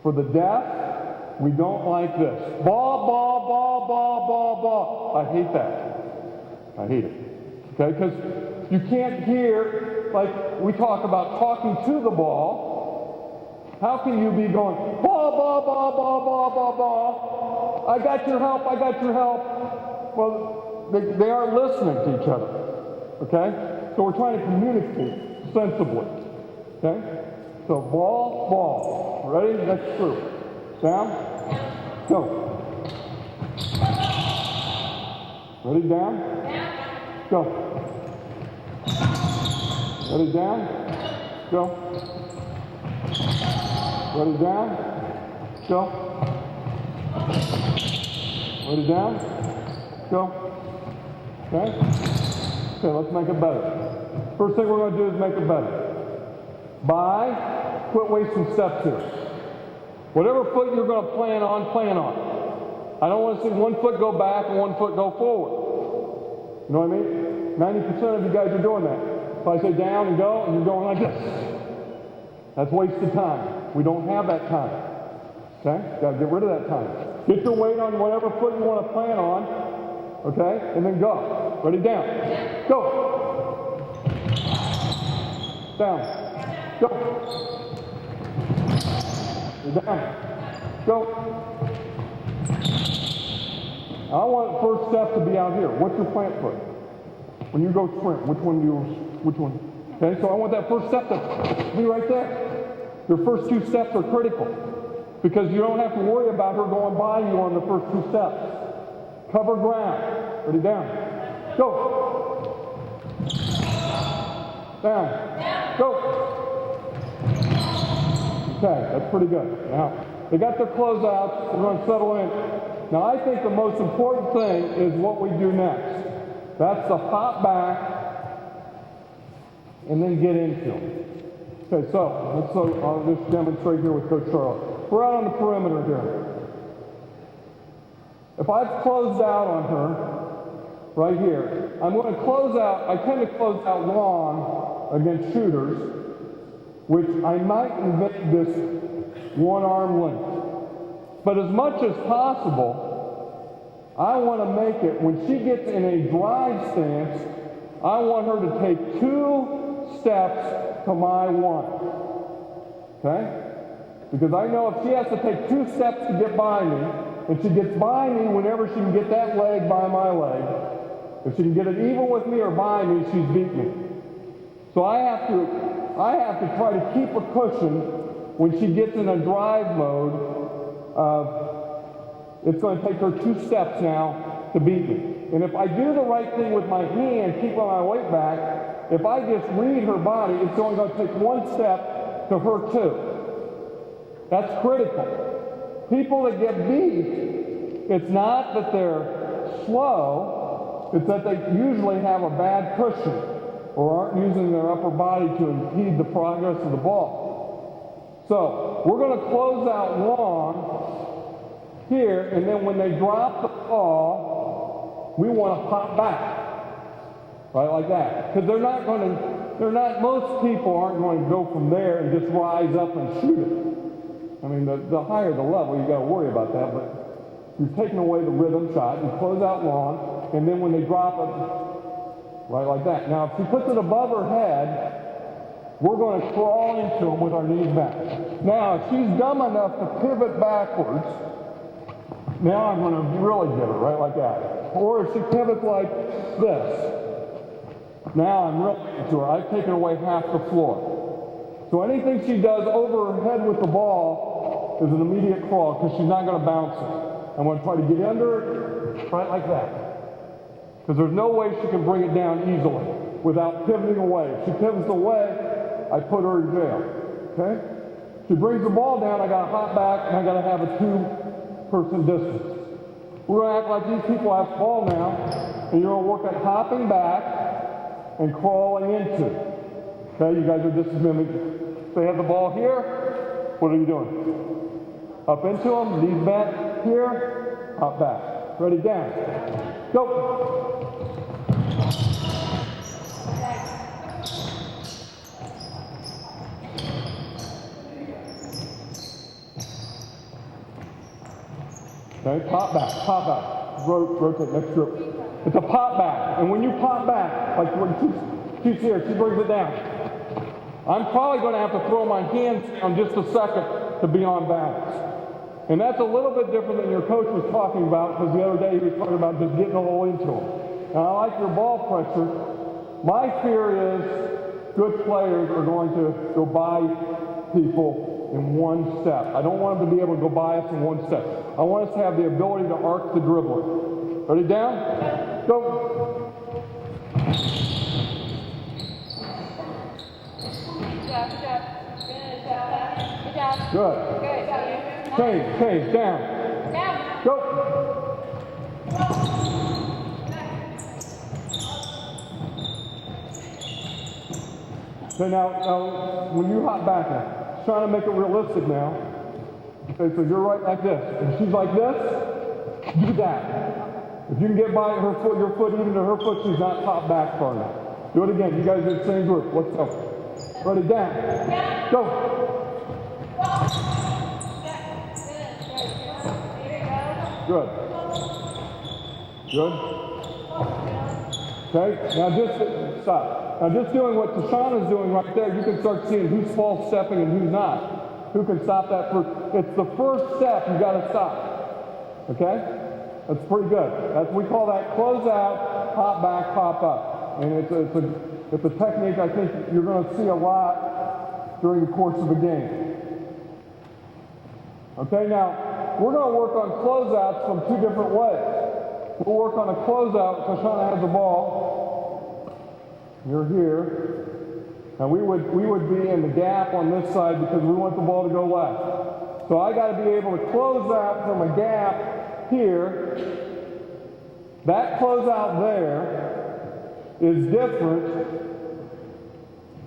For the deaf, we don't like this. Ball, ball, ball, ball, ball, ball. I hate that. I hate it. Okay? Because you can't hear, like we talk about talking to the ball. How can you be going, ball, ball, ball, ball, ball, ball, ball. I got your help, I got your help. Well, they aren't listening to each other. Okay? So we're trying to communicate sensibly. Okay? So ball, ball. Ready? Next group. Down. Go. Ready? Down. Go. Ready? Down. Go. Ready? Down. Go. Ready? Down. Go. Okay? Okay, let's make it better. First thing we're going to do is make it better. Quit wasting steps here. Whatever foot you're going to plan on, plan on. I don't want to see one foot go back and one foot go forward. You know what I mean? 90% of you guys are doing that. If I say down and go, and you're going like this. That's wasted time. We don't have that time. Okay? Got to get rid of that time. Get your weight on whatever foot you want to plan on. Okay? And then go. Ready? Down. Go. Down. Go. You're down. Go. I want the first step to be out here. What's your plant foot? When you go sprint, which one? Okay, so I want that first step to be right there. Your first 2 steps are critical because you don't have to worry about her going by you on the first 2 steps. Cover ground. Ready? Down. Go. Down. Go. Okay, that's pretty good. Now, they got their closeouts. We're going to settle in. Now, I think the most important thing is what we do next. That's the hop back and then get into them. Okay, so I'll just demonstrate here with Coach Charles. We're out on the perimeter here. If I've closed out on her, right here, I'm going to close out, I tend to close out long against shooters, which I might invade this one arm length. But as much as possible, I want to make it, when she gets in a drive stance, I want her to take 2 steps to my 1. Okay? Because I know if she has to take 2 steps to get by me, and she gets by me whenever she can get that leg by my leg, if she can get it even with me or by me, she's beat me. So I have to try to keep a cushion when she gets in a drive mode of it's going to take her 2 steps now to beat me. And if I do the right thing with my hand, keep my weight back, if I just read her body, it's only going to take 1 step to her 2. That's critical. People that get beat, it's not that they're slow, it's that they usually have a bad cushion or aren't using their upper body to impede the progress of the ball. So we're going to close out long here, and then when they drop the ball, we want to pop back, right, like that. Because most people aren't going to go from there and just rise up and shoot it. I mean, the higher the level, you got to worry about that, but you're taking away the rhythm shot, you close out long, and then when they drop it, right, like that. Now, if she puts it above her head, we're going to crawl into them with our knees back. Now, if she's dumb enough to pivot backwards, now I'm going to really get her, right, like that. Or if she pivots like this, now I'm really into her. I've taken away half the floor. So anything she does over her head with the ball is an immediate crawl because she's not going to bounce it. I'm going to try to get under it, right like that. Because there's no way she can bring it down easily without pivoting away. If she pivots away, I put her in jail. Okay? She brings the ball down, I got to hop back, and I got to have a 2-person distance. We're going to act like these people have the ball now, and you're going to work at hopping back and crawling into. Okay, you guys are just mimicking. They have the ball here. What are you doing? Up into them, knees bent here, hop back. Ready, down. Go. Okay, pop back, rotate, next group. It's a pop back, and when you pop back, like when she's here, she brings it down. I'm probably going to have to throw my hands down just a second to be on balance. And that's a little bit different than your coach was talking about, because the other day he was talking about just getting all into them. Now, I like your ball pressure. My fear is good players are going to go by people in 1 step. I don't want them to be able to go by us in 1 step. I want us to have the ability to arc the dribbling. Ready, down? Go. Good. Change, down. Go. So now, when you hop back now, trying to make it realistic now. Okay, so you're right like this. If she's like this, do that. If you can get by her foot, your foot even to her foot, she's not popped back far enough. Do it again. You guys are the same group. Let's go. Ready, down. Go. Good. Good. Okay, now just stop. Now just doing what Tashana's doing right there, you can start seeing who's false stepping and who's not. Who can stop that first? It's the first step you got to stop. Okay? That's pretty good. We call that close out, pop back, pop up. And it's a technique I think you're going to see a lot during the course of the game. Okay, now we're going to work on closeouts from 2 different ways. We'll work on a closeut. Tashana has the ball. You're here. Now we would be in the gap on this side because we want the ball to go left. So I got to be able to close out from a gap here. That closeout there is different.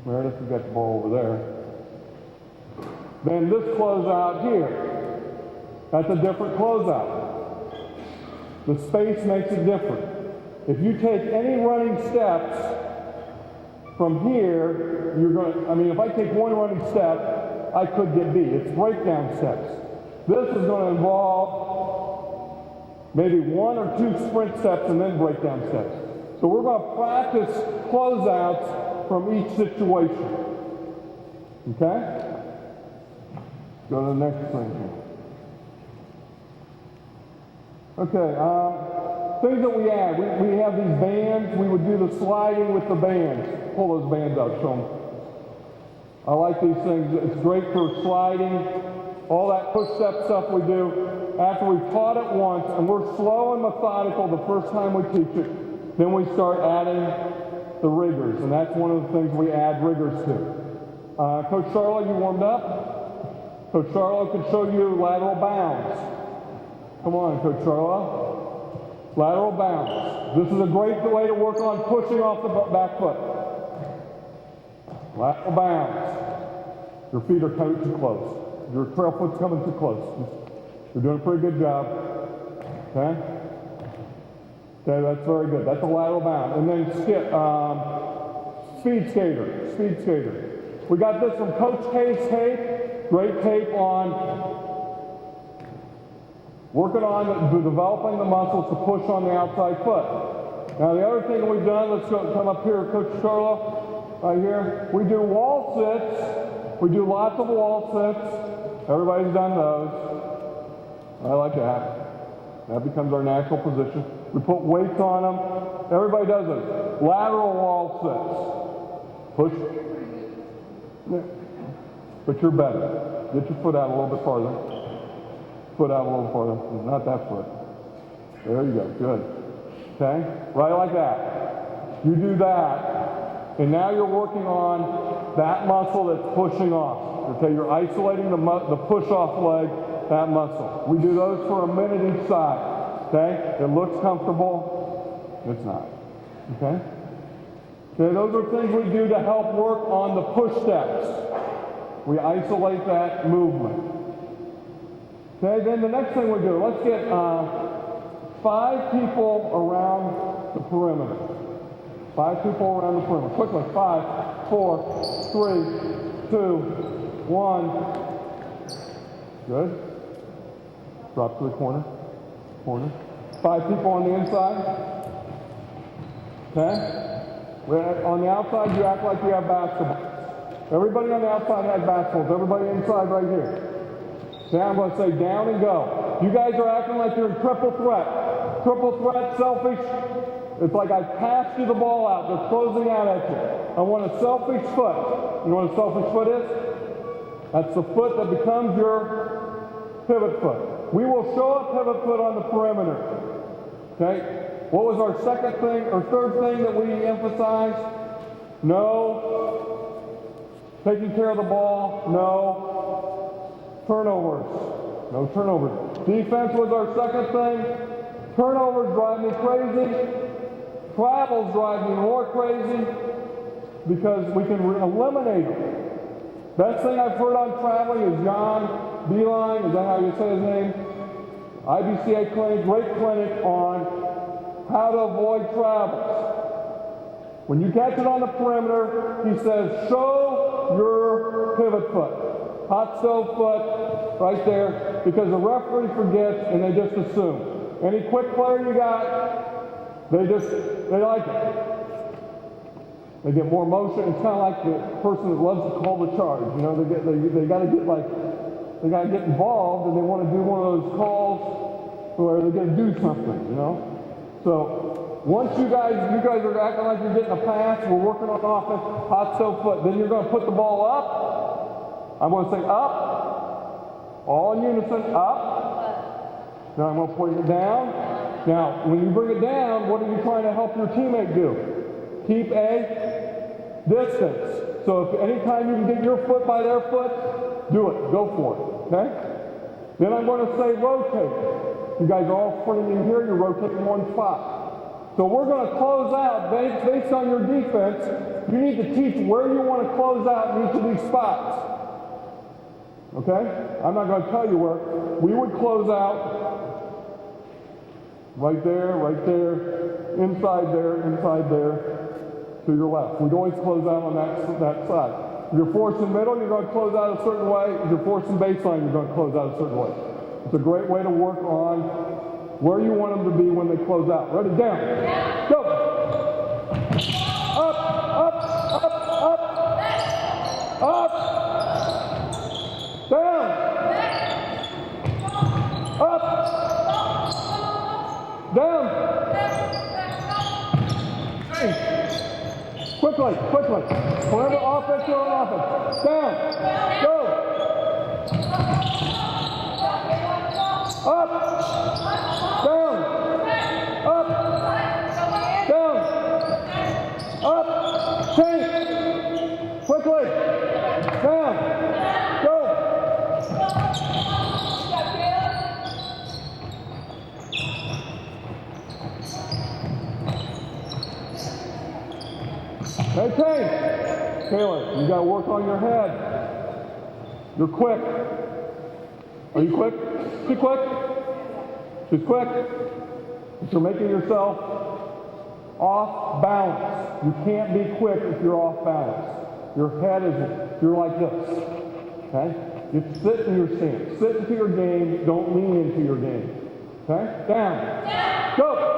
Meredith, you got the ball over there. Than this closeout here. That's a different closeout. The space makes it different. If you take any running steps from here, you're going to, I mean, if I take one running step, I could get beat. It's breakdown steps. This is going to involve maybe one or two sprint steps and then breakdown steps. So we're going to practice closeouts from each situation. Okay? Go to the next thing here. Okay, things that we add. We have these bands. We would do the sliding with the bands. Pull those bands out, show them. I like these things. It's great for sliding. All that push-step stuff we do. After we've taught it once, and we're slow and methodical the first time we teach it, then we start adding the riggers, and that's one of the things we add riggers to. Coach Charlotte, you warmed up? Coach Charlotte can show you lateral bounds. Come on, Coach Charlotte. Lateral bounds. This is a great way to work on pushing off the back foot. Lateral bounds. Your feet are coming too close. Your trail foot's coming too close. You're doing a pretty good job. Okay? Okay, that's very good. That's a lateral bound. And then skip, speed skater. Speed skater. We got this from Coach K's tape. Great tape on working on developing the muscles to push on the outside foot. Now the other thing we've done, let's go, come up here, Coach Charlotte, right here. We do wall sits. We do lots of wall sits. Everybody's done those. I like that. That becomes our natural position. We put weights on them. Everybody does it. Lateral wall sits. Push. But you're better. Get your foot out a little bit farther. Foot out a little farther. Not that foot. There you go. Good. Okay? Right like that. You do that, and now you're working on that muscle that's pushing off. Okay? You're isolating the push-off leg, that muscle. We do those for a minute each side. Okay? It looks comfortable. It's not. Okay? Okay, those are things we do to help work on the push steps. We isolate that movement. Okay, then the next thing we do, let's get 5 people around the perimeter. 5 people around the perimeter. Quickly, 5, 4, 3, 2, 1. Good. Drop to the corner. 5 people on the inside. Okay. On the outside, you act like you have basketball. Everybody on the outside has basketballs. Everybody inside right here. Now I'm going to say down and go. You guys are acting like you're in triple threat. Triple threat, selfish. It's like I passed you the ball out. They're closing out at you. I want a selfish foot. You know what a selfish foot is? That's the foot that becomes your pivot foot. We will show a pivot foot on the perimeter. Okay? What was our second thing or third thing that we emphasized? No. Taking care of the ball. No. Turnovers. No turnovers. Defense was our second thing. Turnovers drive me crazy. Travels drive me more crazy because we can eliminate them. Best thing I've heard on traveling is John Beeline. Is that how you say his name? IBCA clinic. Great clinic on how to avoid travels. When you catch it on the perimeter, he says, show your pivot foot. Hot stove foot, right there, because the referee forgets and they just assume. Any quick player you got, they like it. They get more motion. It's kind of like the person that loves to call the charge. You know, they got to get involved, and they want to do one of those calls where they're going to do something, you know. So once you guys are acting like you're getting a pass, we're working on offense, hot stove foot. Then you're going to put the ball up. I'm going to say up. All in unison, up. Now I'm going to put it down. Now, when you bring it down, what are you trying to help your teammate do? Keep a distance. So if anytime you can get your foot by their foot, do it. Go for it. Okay? Then I'm going to say rotate. You guys are all putting in here, you're rotating one spot. So we're going to close out based on your defense. You need to teach where you want to close out in each of these spots. Okay? I'm not going to tell you where. We would close out Right there, inside there, to your left. We'd always close out on that side. If you're forcing middle, you're going to close out a certain way. If you're forcing baseline, you're going to close out a certain way. It's a great way to work on where you want them to be when they close out. Ready, down. Go. Up. Down. Up. Down. Quickly. Whatever offense you're on offense. Down. Go. Up. Down. Up. Down. Up. Change. Quickly. Down. Go. Hey, change. Taylor, you got to work on your head. You're quick. Are you quick? She's quick. She's quick. But you're making yourself off balance. You can't be quick if you're off balance. Your head you're like this. Okay? You sit in your stance. Sit into your game. Don't lean into your game. Okay? Down. Go.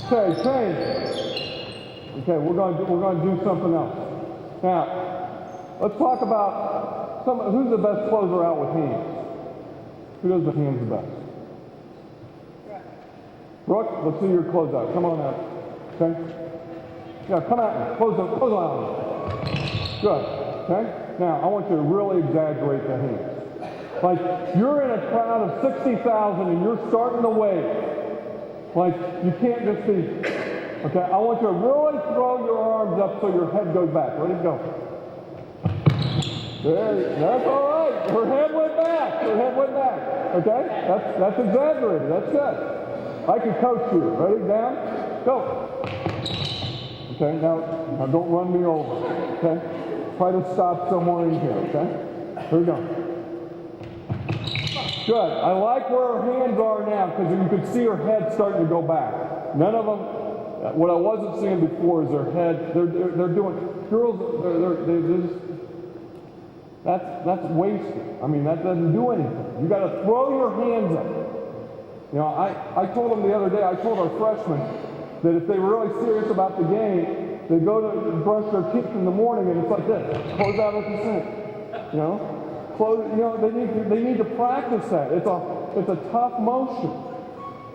Okay, change. Okay, we're going to do something else. Now, let's talk about who's the best closer out with hands. Who does the hands the best? Brooke, let's see your closeout. Come on out. Okay? Yeah, come at me. Close out. Good. Okay? Now, I want you to really exaggerate the hands. Like, you're in a crowd of 60,000 and you're starting to wave. Like, you can't just be, okay? I want you to really throw your arms up so your head goes back. Ready, go. That's all right. Her head went back. Okay? That's exaggerated. That's good. I can coach you. Ready, down, go. Okay, now don't run me over. Okay? Try to stop somewhere in here, okay? Here we go. Good. I like where her hands are now because you can see her head starting to go back. None of them, what I wasn't seeing before is their head, they're doing, girls, they're just, that's wasted. I mean, that doesn't do anything. You got to throw your hands up. You know, I told them the other day, I told our freshmen that if they were really serious about the game, they go to brush their teeth in the morning and it's like this, close out at the sink, you know? They need to practice that. It's a tough motion.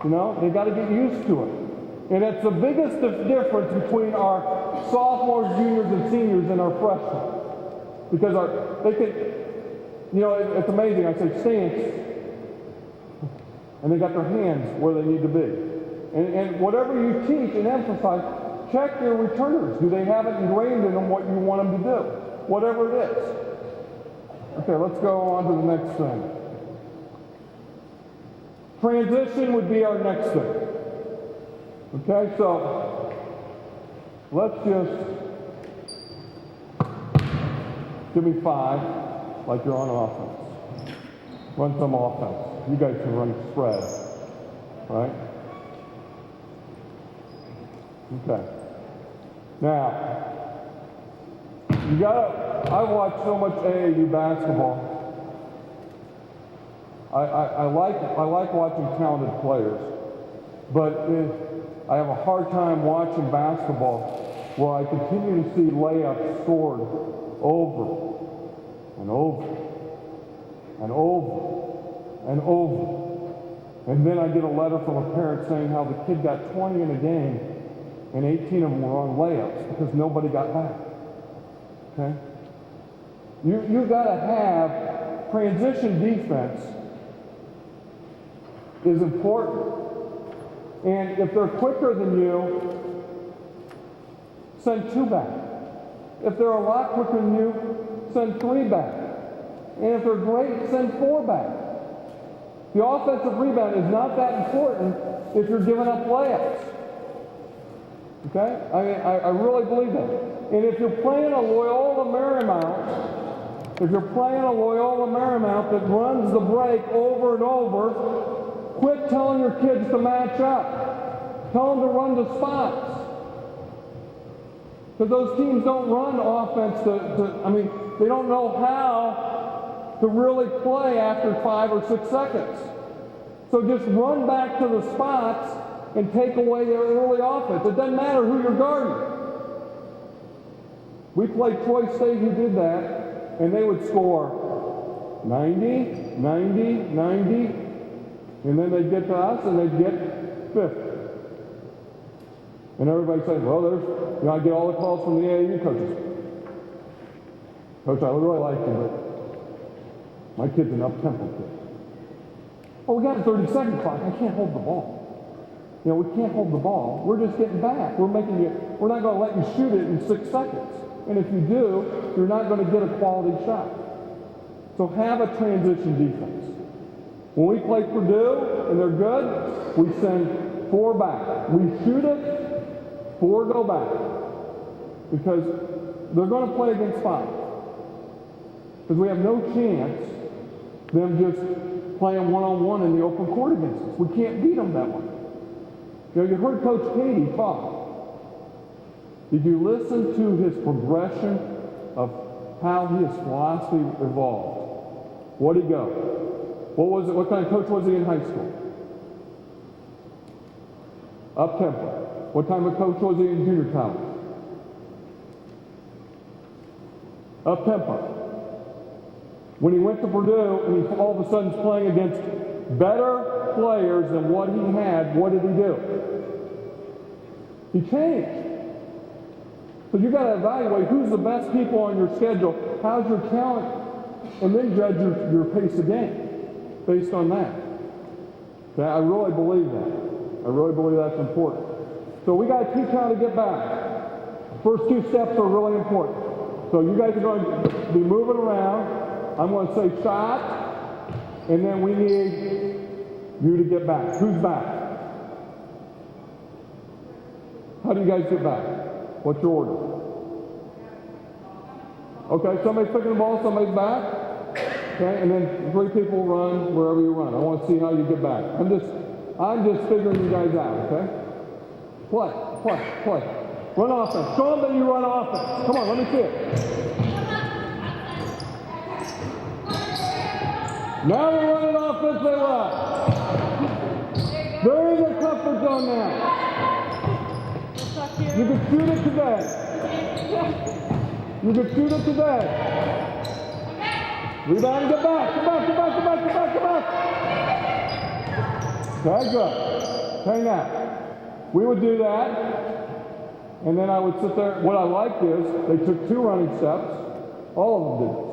You know, they got to get used to it. And it's the biggest difference between our sophomores, juniors, and seniors and our freshmen. Because it's amazing. I say stance, and they got their hands where they need to be. And whatever you teach and emphasize, check your returners. Do they have it ingrained in them what you want them to do? Whatever it is. Okay, let's go on to the next thing. Transition would be our next thing. Okay, so let's just give me 5 like you're on offense. Run some offense. You guys can run spread, right? Okay. Now, I watch so much AAU basketball. I like watching talented players, but I have a hard time watching basketball where I continue to see layups scored over and over and over and over. And then I get a letter from a parent saying how the kid got 20 in a game and 18 of them were on layups because nobody got back. Okay? You got to have transition defense is important. And if they're quicker than you, send 2 back. If they're a lot quicker than you, send 3 back. And if they're great, send 4 back. The offensive rebound is not that important if you're giving up layups. Okay? I mean, I really believe that. And if you're playing a Loyola Marymount If you're playing a Loyola Marymount that runs the break over and over, quit telling your kids to match up. Tell them to run the spots. Because those teams don't run offense they don't know how to really play after 5 or 6 seconds. So just run back to the spots and take away their early offense. It doesn't matter who you're guarding. We played Troy State who did that, and they would score 90, 90, 90, and then they'd get to us and they'd get 50. And everybody said, well, I get all the calls from the AAU coaches. Coach, I really like you, but my kid's an up-tempo kid. Oh, we got a 30-second clock. I can't hold the ball. We can't hold the ball. We're just getting back. We're not going to let you shoot it in 6 seconds. And if you do, you're not going to get a quality shot. So have a transition defense. When we play Purdue and they're good, we send 4 back. We shoot it, 4 go back. Because they're going to play against 5. Because we have no chance them just playing one-on-one in the open court against us. We can't beat them that way. You heard Coach Keady talk. Did you listen to his progression of how his philosophy evolved? Where'd he go? What was it? What kind of coach was he in high school? Up-tempo. What kind of coach was he in junior college? Up-tempo. When he went to Purdue and he all of a sudden is playing against better players than what he had, what did he do? He changed. So you got to evaluate who's the best people on your schedule, how's your talent, and then judge your pace of game based on that. Okay, I really believe that. I really believe that's important. So we got to teach how to get back. First 2 steps are really important. So you guys are going to be moving around. I'm going to say shot, and then we need you to get back. Who's back? How do you guys get back? What's your order? Okay, somebody's picking the ball, somebody's back. Okay, and then 3 people run wherever you run. I want to see how you get back. I'm just figuring you guys out, okay? Play. Run offense. Show them that you run offense. Come on, let me see it. Now they're running offense, they run. They're in their comfort zone now. You can shoot it today. You can shoot it today. Rebound and get back. Come back. Okay, good. Okay, now. We would do that. And then I would sit there. What I liked is they took 2 running steps. All of them did this.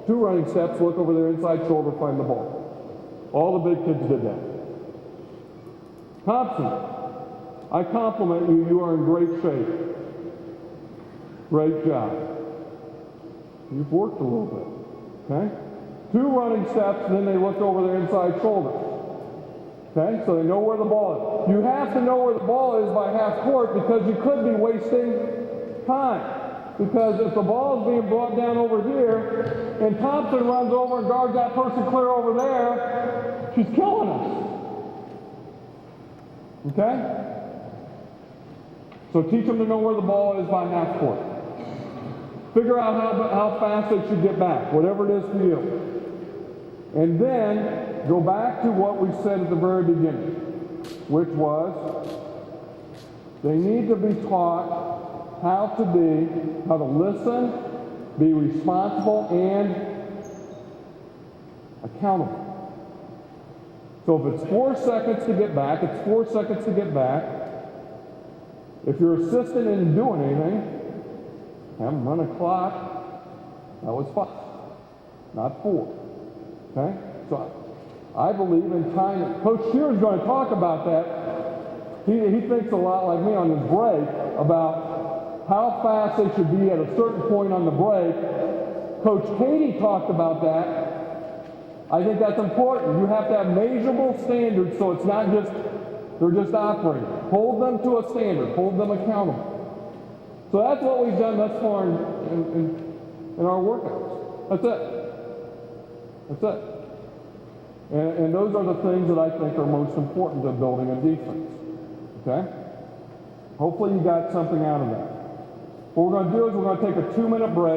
2 running steps, look over their inside shoulder, find the ball. All the big kids did that. Thompson, I compliment you. You are in great shape. Great job. You've worked a little bit. Okay? 2 running steps, then they look over their inside shoulder. Okay? So they know where the ball is. You have to know where the ball is by half court because you could be wasting time. Because if the ball is being brought down over here and Thompson runs over and guards that person clear over there, she's killing us. Okay? So teach them to know where the ball is by half court. Figure out how fast they should get back, whatever it is for you. And then go back to what we said at the very beginning, which was they need to be taught how to listen, be responsible, and accountable. So if it's 4 seconds to get back, it's 4 seconds to get back. If your assistant isn't doing anything, have them run a clock. That was 5, not 4. Okay? So I believe in time. Coach Shear's going to talk about that. He thinks a lot like me on his break about how fast they should be at a certain point on the break. Coach Keady talked about that. I think that's important. You have to have measurable standards so it's not just, they're just operating. Hold them to a standard. Hold them accountable. So that's what we've done thus far in our workouts. That's it. That's it. And those are the things that I think are most important to building a defense. Okay? Hopefully you got something out of that. What we're going to do is we're going to take a 2-minute break.